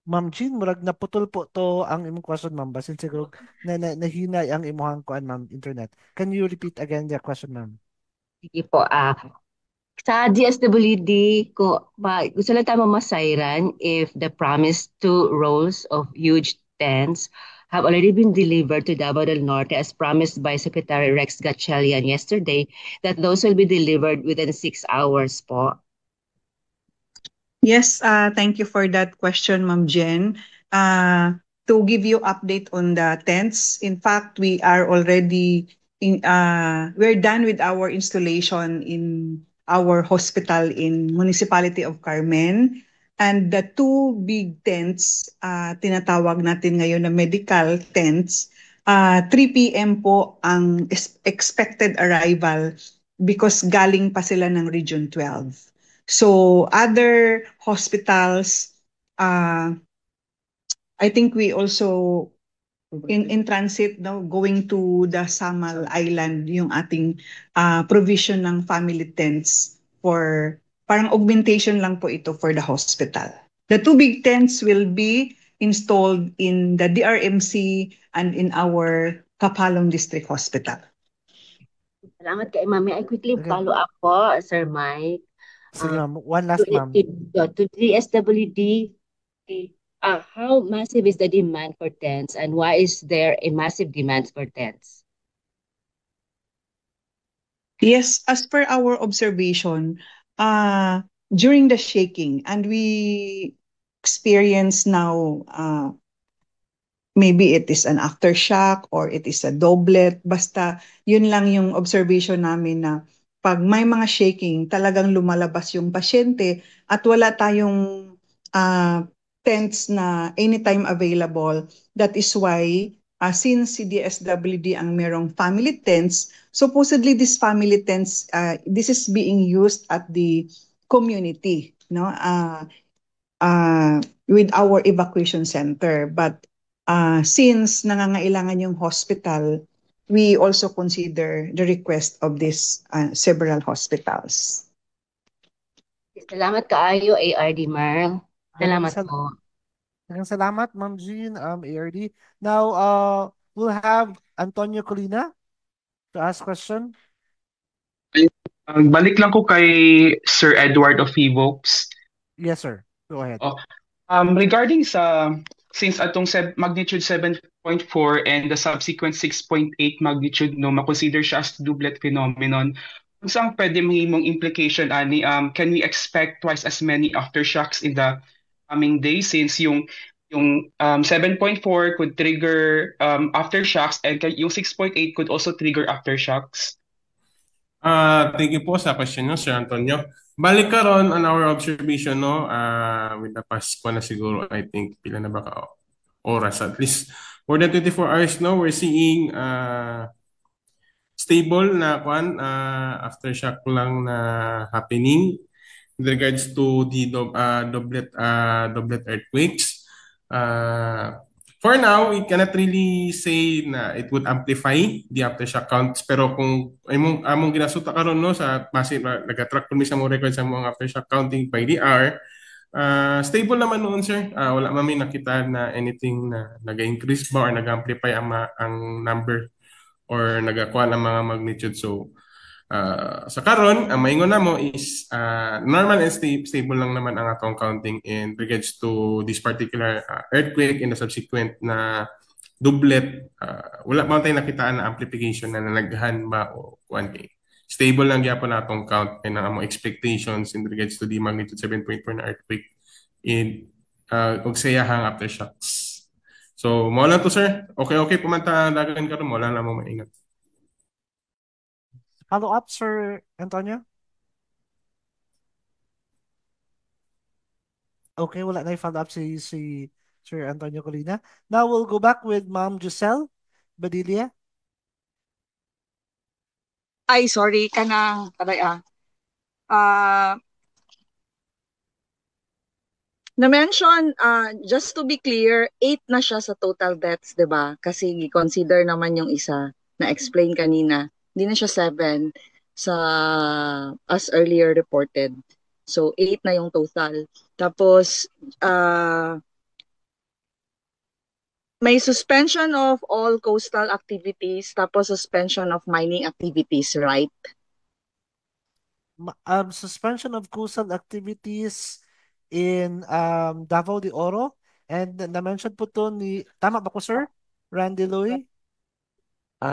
Ma'am Jean, murag naputol po to ang imong question, ma'am. Basin siguro nahinay ang imuhang kuan, ma'am, internet. Can you repeat again the question, ma'am? Sige po, sa DSWD ko, gusto lang tayo mamasayran if the promised 2 rolls of huge tents have already been delivered to Davao del Norte as promised by Secretary Rex Gatchalian yesterday, that those will be delivered within 6 hours po. Yes, thank you for that question, Ma'am Jen. To give you update on the tents, in fact, we are already we're done with our installation in our hospital in Municipality of Carmen. And the two big tents, tinatawag natin ngayon na medical tents, 3 p.m. po ang expected arrival because galing pa sila ng Region 12. So other hospitals, I think we also in transit going to the Samal Island yung ating provision ng family tents for parang augmentation lang po ito for the hospital. The two big tents will be installed in the DRMC and in our Kapalong District Hospital. Salamat kay Ma'am. May I quickly follow up po, Sir Mike. Sige, ma'am. One last, ma'am. To DSWD, how massive is the demand for tents and why is there a massive demand for tents? Yes, as per our observation, during the shaking, and we experience now, maybe it is an aftershock or it is a doublet, basta yun lang yung observation namin na pag may mga shaking, talagang lumalabas yung pasyente at wala tayong tents na anytime available. That is why since si DSWD ang merong family tents, supposedly this family tents, this is being used at the community, no? With our evacuation center. But since nangangailangan yung hospital, we also consider the request of these several hospitals. Salamat kaayo, ARD Merl. Salamat po. Salamat, Ma'am Jean, ARD. Now, we'll have Antonio Colina to ask question. Balik lang ko kay Sir Edward of Evox. Yes, sir. Go ahead. Regarding since atong magnitude 7.4 and the subsequent 6.8 magnitude no makonsider siya as doublet phenomenon, unsang pwede mahimong implication ani can we expect twice as many aftershocks in the coming days since yung 7.4 could trigger aftershocks and yung 6.8 could also trigger aftershocks? Thank you po sa question nyo, Sir Antonio. Balik karon on our observation, no, with the past na siguro, I think, pila na ba ka oras, at least more than 24 hours, no, we're seeing stable na aftershock lang na happening with regards to the doublet earthquakes. For now, we cannot really say na it would amplify the aftershock counts. Pero kung among ginasuta karon no sa massive nagatrack kung sa mga records sa mga aftershock counting by the hour, stable naman noon, sir. Wala man may nakita na anything na naga-increase ba or nag-amplify ang number or nagakuha ng mga magnitude. So sa karon ang maingon namo is normal and stable lang naman ang atong counting in regards to this particular earthquake and the subsequent na doublet. Wala man tayo nakitaan na amplification na nalaghan ba o kuan kay stable lang gyapon atong count and ang among expectations in regards to the magnitude 7.4 na earthquake in og sayahang aftershocks. So mo lang to, sir. Okay pumanta dagan karon mo lang mo maingat. Follow up, Sir Antonio? Okay, wala na i-follow up si Sir Antonio Colina. Now we'll go back with Ma'am Giselle Badilla. Ay, sorry, kanang na-mention, just to be clear, 8 na siya sa total deaths, 'di ba? Kasi i-consider naman yung isa na explain kanina. Hindi na siya 7 as earlier reported. So 8 na yung total. Tapos may suspension of all coastal activities, tapos suspension of mining activities, right? Suspension of coastal activities in Davao de Oro, and na-mention po to ni, tama ba ko, sir? Randy Louie?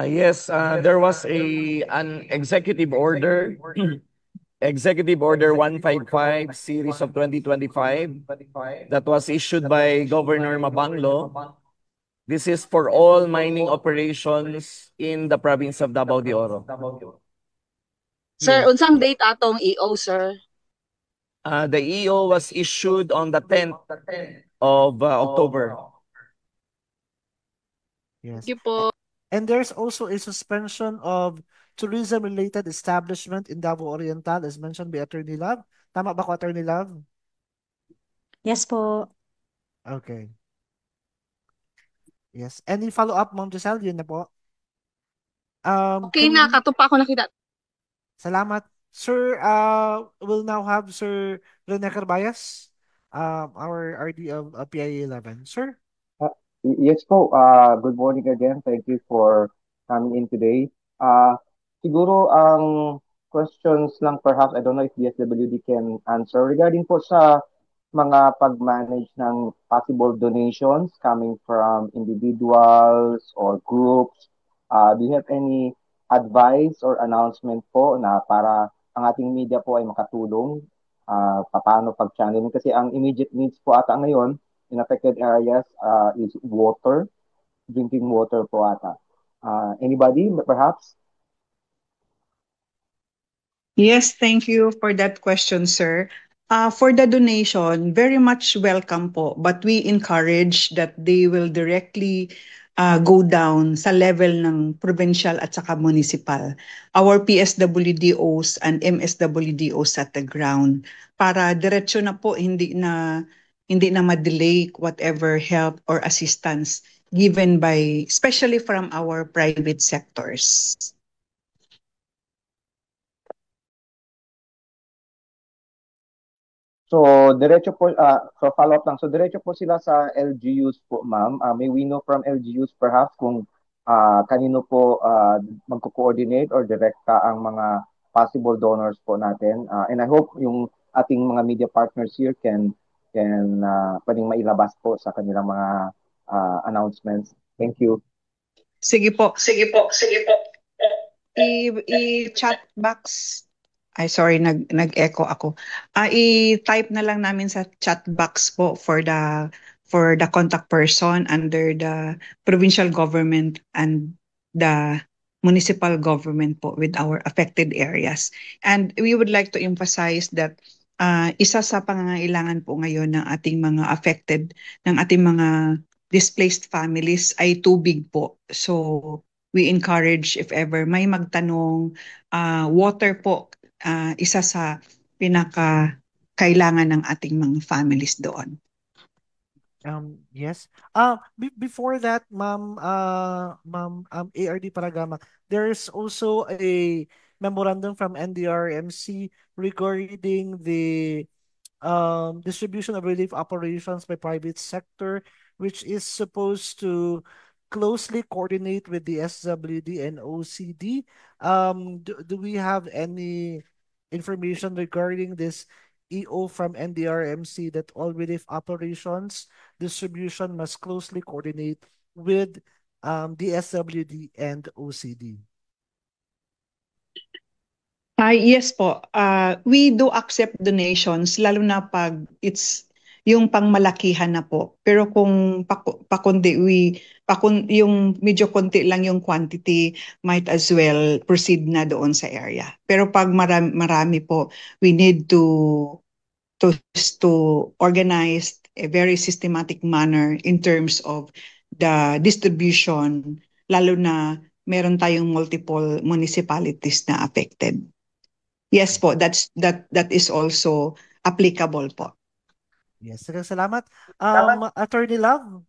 Yes, there was an executive order, Executive Order 155 series of 2025 that was issued by Governor Mabanglo This is for all mining operations in the province of Davao de Oro. Sir, Yes. unsang date atong EO, sir? The EO was issued on the 10th of October. Yes. Thank you po. And there's also a suspension of tourism-related establishment in Davao Oriental, as mentioned by Attorney Love. Tama ba ko, Attorney Love? Yes po. Okay. Yes. Any follow-up, Ma'am Giselle? Yun na po. Okay na, Kanina, kato pa ako nakita. salamat. Sir, we'll now have Sir Rene Carbayas, our RD of PIA 11. Sir? Yes po. Good morning again. Thank you for coming in today. Siguro ang questions lang perhaps, I don't know if DSWD can answer regarding po sa mga pag-manage ng possible donations coming from individuals or groups. Do you have any advice or announcement po na para ang ating media po ay makatulong paano pag-channeling? Kasi ang immediate needs po ata ngayon in affected areas is water, drinking water po ata. Anybody perhaps? Yes, thank you for that question, sir. For the donation, very much welcome po, but we encourage that they will directly go down sa level ng provincial at saka municipal. Our PSWDOs and MSWDOs at the ground para diretso na po hindi na ma-delay whatever help or assistance given by especially from our private sectors. So, diretso po, so follow up lang. So, diretso po sila sa LGUs po, ma'am. May we know from LGUs perhaps kung kanino po magko-coordinate or direkta ang mga possible donors po natin. And I hope yung ating mga media partners here can pwedeng mailabas po sa kanilang mga announcements. Thank you. Sige po. I-chat box. Ay, sorry, nag-echo ako. I-type na lang namin sa chat box po for the contact person under the provincial government and the municipal government po with our affected areas. And we would like to emphasize that isa sa pangangailangan po ngayon ng ating mga affected, ng ating mga displaced families ay tubig po. So, we encourage if ever may magtanong, water po, isa sa pinaka-kailangan ng ating mga families doon. Yes. Before that, Ma'am, ARD Paragama, there's also a memorandum from NDRMC regarding the distribution of relief operations by private sector, which is supposed to closely coordinate with the SWD and OCD. Do we have any information regarding this EO from NDRMC that all relief operations distribution must closely coordinate with the SWD and OCD? Yes po. We do accept donations lalo na pag it's yung pangmalakihan na po. Pero kung yung medyo konti lang yung quantity, might as well proceed na doon sa area. Pero pag marami po, we need to organize a very systematic manner in terms of the distribution, lalo na meron tayong multiple municipalities na affected. Yes po, that is also applicable po. Yes, salamat. Attorney Love,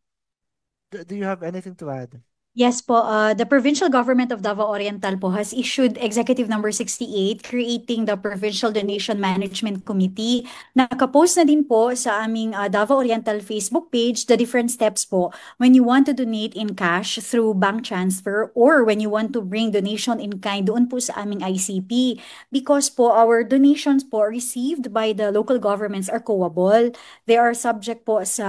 do you have anything to add? Yes po, the provincial government of Davao Oriental po has issued Executive Number 68 creating the Provincial Donation Management Committee. Nakapost na din po sa aming Davao Oriental Facebook page the different steps po when you want to donate in cash through bank transfer or when you want to bring donation in kind doon po sa aming ICP. Because po our donations po received by the local governments are co-able. They are subject po sa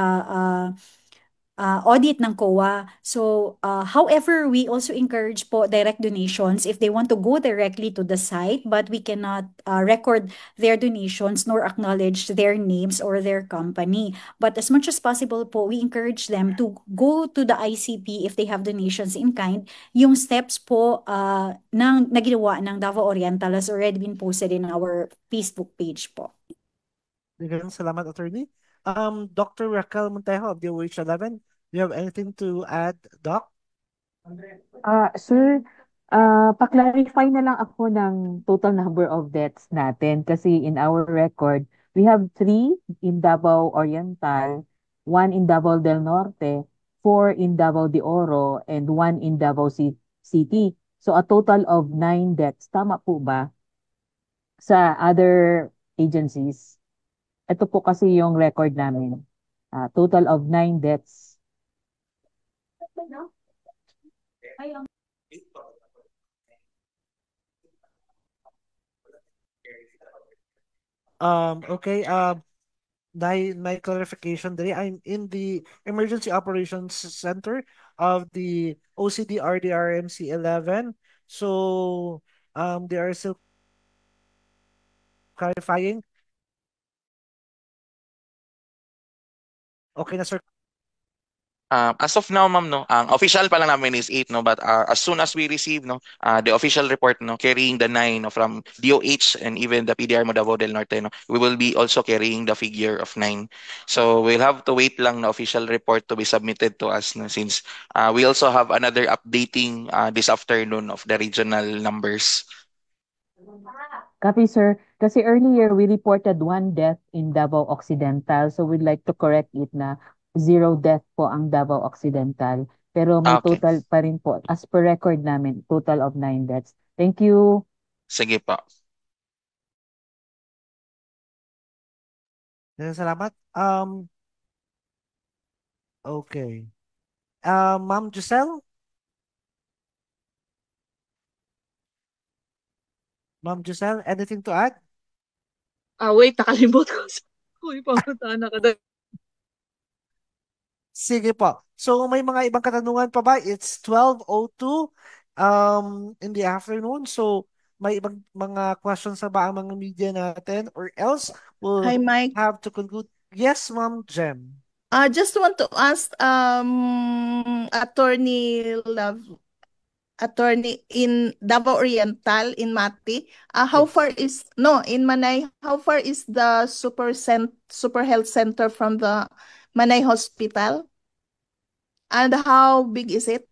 audit ng COA. So, however, we also encourage po direct donations if they want to go directly to the site, but we cannot record their donations nor acknowledge their names or their company. But as much as possible po, we encourage them to go to the ICP if they have donations in kind. Yung steps po na ginawa ng Davao Oriental has already been posted in our Facebook page po. Salamat, Attorney. Dr. Raquel Montejo of DOH-11, do you have anything to add, Doc? Sir, pa-clarify na lang ako ng total number of deaths natin kasi in our record, we have 3 in Davao Oriental, 1 in Davao del Norte, 4 in Davao de Oro, and 1 in Davao City. So a total of 9 deaths. Tama po ba? Sa other agencies. Ito po kasi yung record namin. Total of 9 deaths. Okay. My clarification today. I'm in the Emergency Operations Center of the OCD RDRMC 11. So they are still clarifying. Okay na, sir. As of now, ma'am, no, ang official pa lang namin is 8, no, but as soon as we receive, no, the official report, no, carrying the 9, no, from DOH and even the PDR mo Davao del Norte, no, we will be also carrying the figure of 9. So we'll have to wait lang the official report to be submitted to us, no, since we also have another updating this afternoon of the regional numbers. Copy, sir. Kasi earlier, we reported 1 death in Davao Occidental. So we'd like to correct it na 0 death po ang Davao Occidental. Pero may Okay. total pa rin po. As per record namin, total of 9 deaths. Thank you. Sige po. Salamat. Okay. Ma'am Giselle? Ma'am Giselle, anything to add? Wait, nakalimot ko. Uy, pamuntaan na ka doon. Sige po. So may mga ibang katanungan pa ba? It's 12:02 in the afternoon. So may ibang mga questions na ba ang mga media natin, or else we'll Hi, Mike. have to conclude. Yes, Ma'am Jem. I just want to ask attorney in Davao Oriental in Mati, how far is in Manay, how far is the super health center from the Manay Hospital? And how big is it?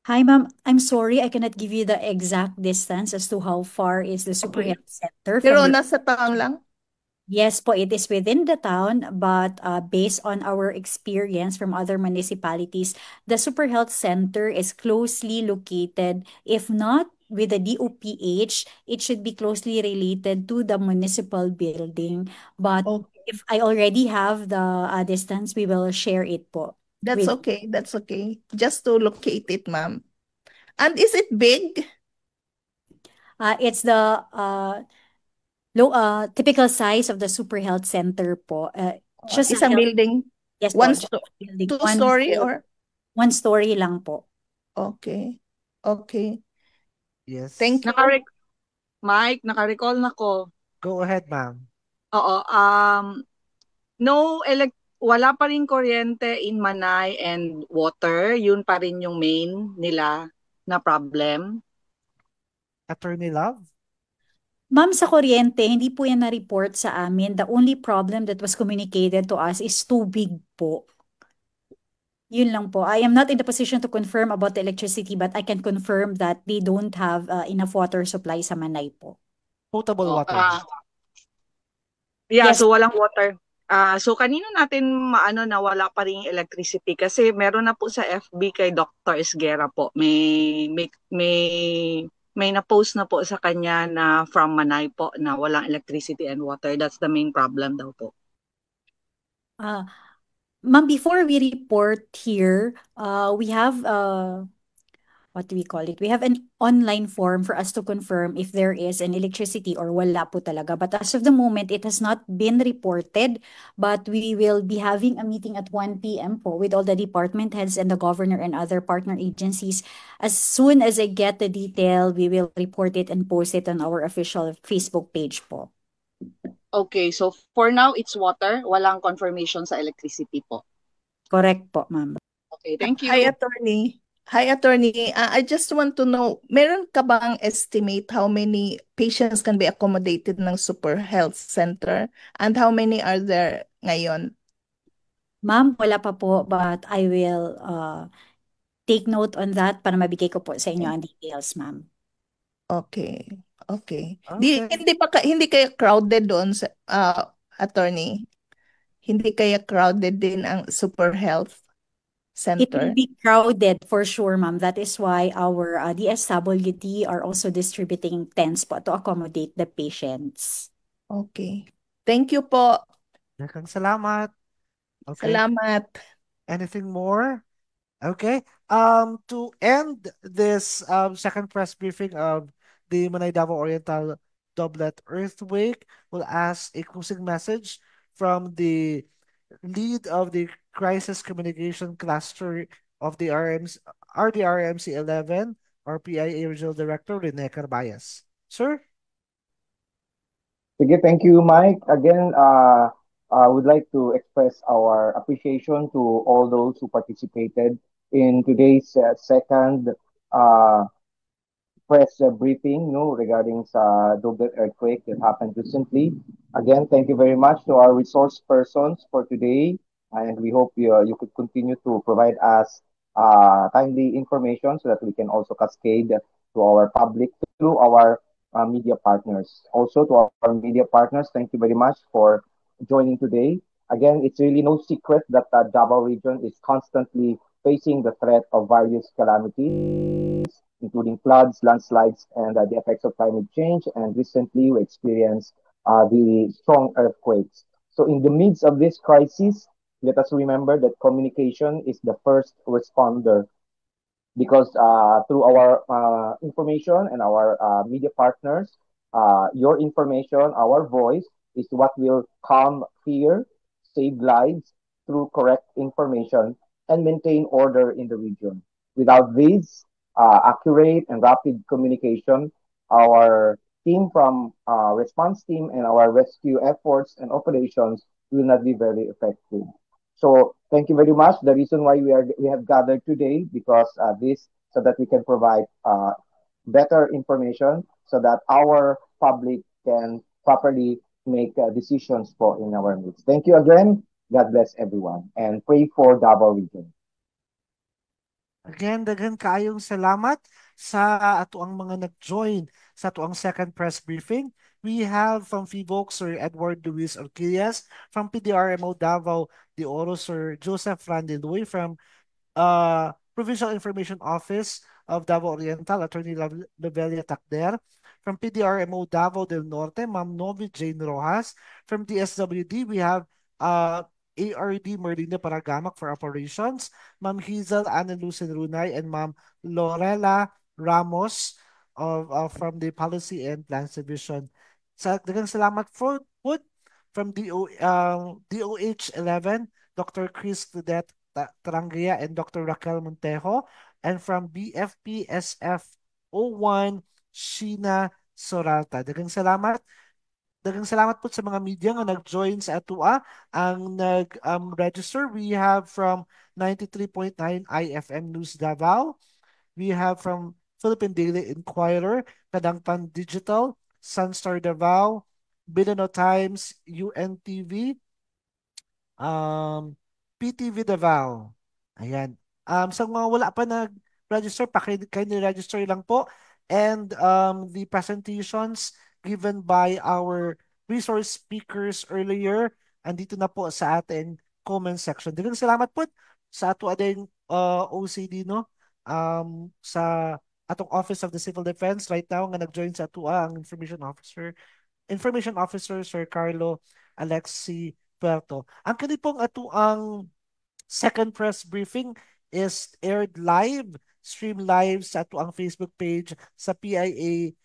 Hi, ma'am. I'm sorry, I cannot give you the exact distance as to how far is the Super Okay. Health Center Pero from the... nasa town lang? Yes po, it is within the town, but based on our experience from other municipalities, the Super Health Center is closely located. If not with the DOPH, it should be closely related to the municipal building. But if I already have the distance, we will share it po. That's okay. That's okay. Just to locate it, ma'am. And is it big? It's the typical size of the Super Health Center po. Just Isang building? Yes One po, just a building. two-story or? One story lang po. Okay. Okay. Yes. Thank you. Mike, naka-recall na ko. Go ahead, ma'am. Oo, wala pa rin kuryente in Manay and water. Yun pa rin yung main nila na problem. Attorney Love? Ma'am, sa kuryente, hindi po yan na-report sa amin. The only problem that was communicated to us is tubig po. Yun lang po. I am not in the position to confirm about the electricity, but I can confirm that they don't have enough water supply sa Manay po. Potable water. Yes. So walang water. So kanino natin maano na wala pa rin electricity kasi meron na po sa FB kay Dr. Esguera po. May na-post na po sa kanya na from Manay po na walang electricity and water. That's the main problem daw po. Ma'am, before we report here, we have what do we call it? We have an online form for us to confirm if there is an electricity or wala po talaga. But as of the moment, it has not been reported, but we will be having a meeting at 1 p.m. po with all the department heads and the governor and other partner agencies. As soon as I get the detail, we will report it and post it on our official Facebook page po. Okay, so for now, it's water. Walang confirmation sa electricity po. Correct po, ma'am. Okay, thank you. Hi, attorney. Hi, attorney. I just want to know, meron ka bang estimate how many patients can be accommodated ng Super Health Center and how many are there ngayon? Ma'am, wala pa po, but I will take note on that para mabigay ko po sa inyo ang details, ma'am. Okay. Okay. Okay. Hindi kaya crowded doon sa attorney. Hindi kaya crowded din ang Super Health It will Center. be crowded for sure, ma'am. That is why our DSWD are also distributing tents po to accommodate the patients. Okay. Thank you po. Daghang salamat. Okay. Salamat. Anything more? Okay. To end this second press briefing of the Manay Davao Oriental Doublet Earthquake, we'll ask a closing message from the lead of the Crisis Communication Cluster of the RDRMC 11, or PIA Regional Director Rene Carbayas. Sir? Sige, thank you, Mike. Again, I would like to express our appreciation to all those who participated in today's second uh, press briefing, regarding sa Doblet earthquake that happened recently. Again, thank you very much to our resource persons for today, and we hope you could continue to provide us timely information so that we can also cascade to our public through our media partners. Also, to our media partners, thank you very much for joining today. Again, it's really no secret that the Davao region is constantly facing the threat of various calamities, including floods, landslides, and the effects of climate change. And recently, we experienced the strong earthquakes. So, in the midst of this crisis, let us remember that communication is the first responder, because through our information and our media partners, your information, our voice, is what will calm fear, save lives through correct information, and maintain order in the region. Without this accurate and rapid communication, our team from response team and our rescue efforts and operations will not be very effective. So thank you very much. The reason why we have gathered today, because this so that we can provide better information so that our public can properly make decisions for in our needs. Thank you again. God bless everyone, and pray for Davao region. Again, daghan kaayong salamat sa atuang mga nag-join sa atuang second press briefing. We have from FIVOC, Sir Edward Luis Orquillas, from PDRMO Davao de Oro, Sir Joseph Randiloy, from Provincial Information Office of Davao Oriental, Attorney Lovelia Tacder, from PDRMO Davao del Norte, Ma'am Novi Jane Rojas, from DSWD, we have ARD Merlina Paragamak for operations, Ma'am Hazel Ana Lucen Runay, and Ma'am Lorela Ramos from the Policy and Plans Division. Daghang salamat for from DOH 11, Dr. Chris Claudette Tarangia and Dr. Raquel Montejo, and from BFPSF 01, Sheena Soralta. Daghang salamat. Daghang salamat po sa mga media nga nag-join sa atua. Ang nag-register, we have from 93.9 IFM News Davao. We have from Philippine Daily Inquirer, Kadangpan Digital, Sunstar Davao, Billano Times, UNTV, PTV Davao. Ayan. Sa mga wala pa nag-register, kindly register lang po. And the presentations given by our resource speakers earlier, andito na po sa ating comment section. Daghang salamat po sa ato ading OCD, no? Sa atong Office of the Civil Defense right now nga nag-join sa ato ang Information Officer Sir Carlo Alexi Puerto. Ang kanipong ato ang second press briefing is aired live stream live sa ato ang Facebook page sa PIA,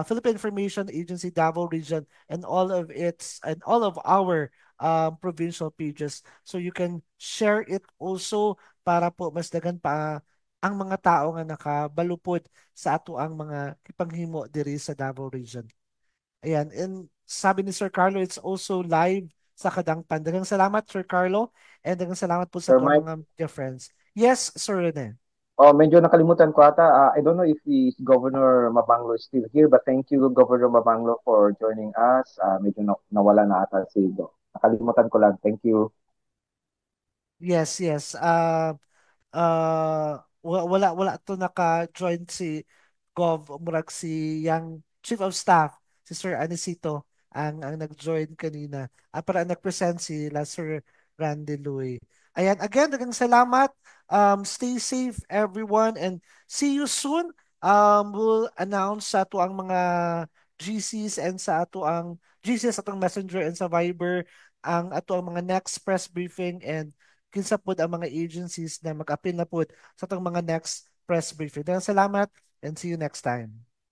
Philippine Information Agency Davao Region, and all of our provincial pages. So you can share it also para po mas dagan pa ang mga tao nga nakabalupod sa ato ang mga ipanghimo diri sa Davao Region. Ayan, and sabi ni Sir Carlo, it's also live sa Kadangpan. Daghang salamat, Sir Carlo, and daghang salamat po sa Sir ato Mike, mga dear friends. Yes, Sir Rene. medyo nakalimutan ko ata. I don't know if is Governor Mabanglo is still here, but thank you, Governor Mabanglo, for joining us. Medyo nawala na ata si Go. Nakalimutan ko lang. Thank you. Yes, yes. Wala to naka-join si Gov murag si yang Chief of Staff si Sir Anisito ang nag-join kanina. Para nag-present si Sir Randy Louie. Ayan, again, daghang salamat. Stay safe everyone and see you soon. We'll announce sa ato ang mga GCs and sa ato ang GCs atong Messenger and sa Viber ang ato ang mga next press briefing and kinsa pod ang mga agencies na mag-appeal na pod sa itong mga next press briefing. Salamat and see you next time.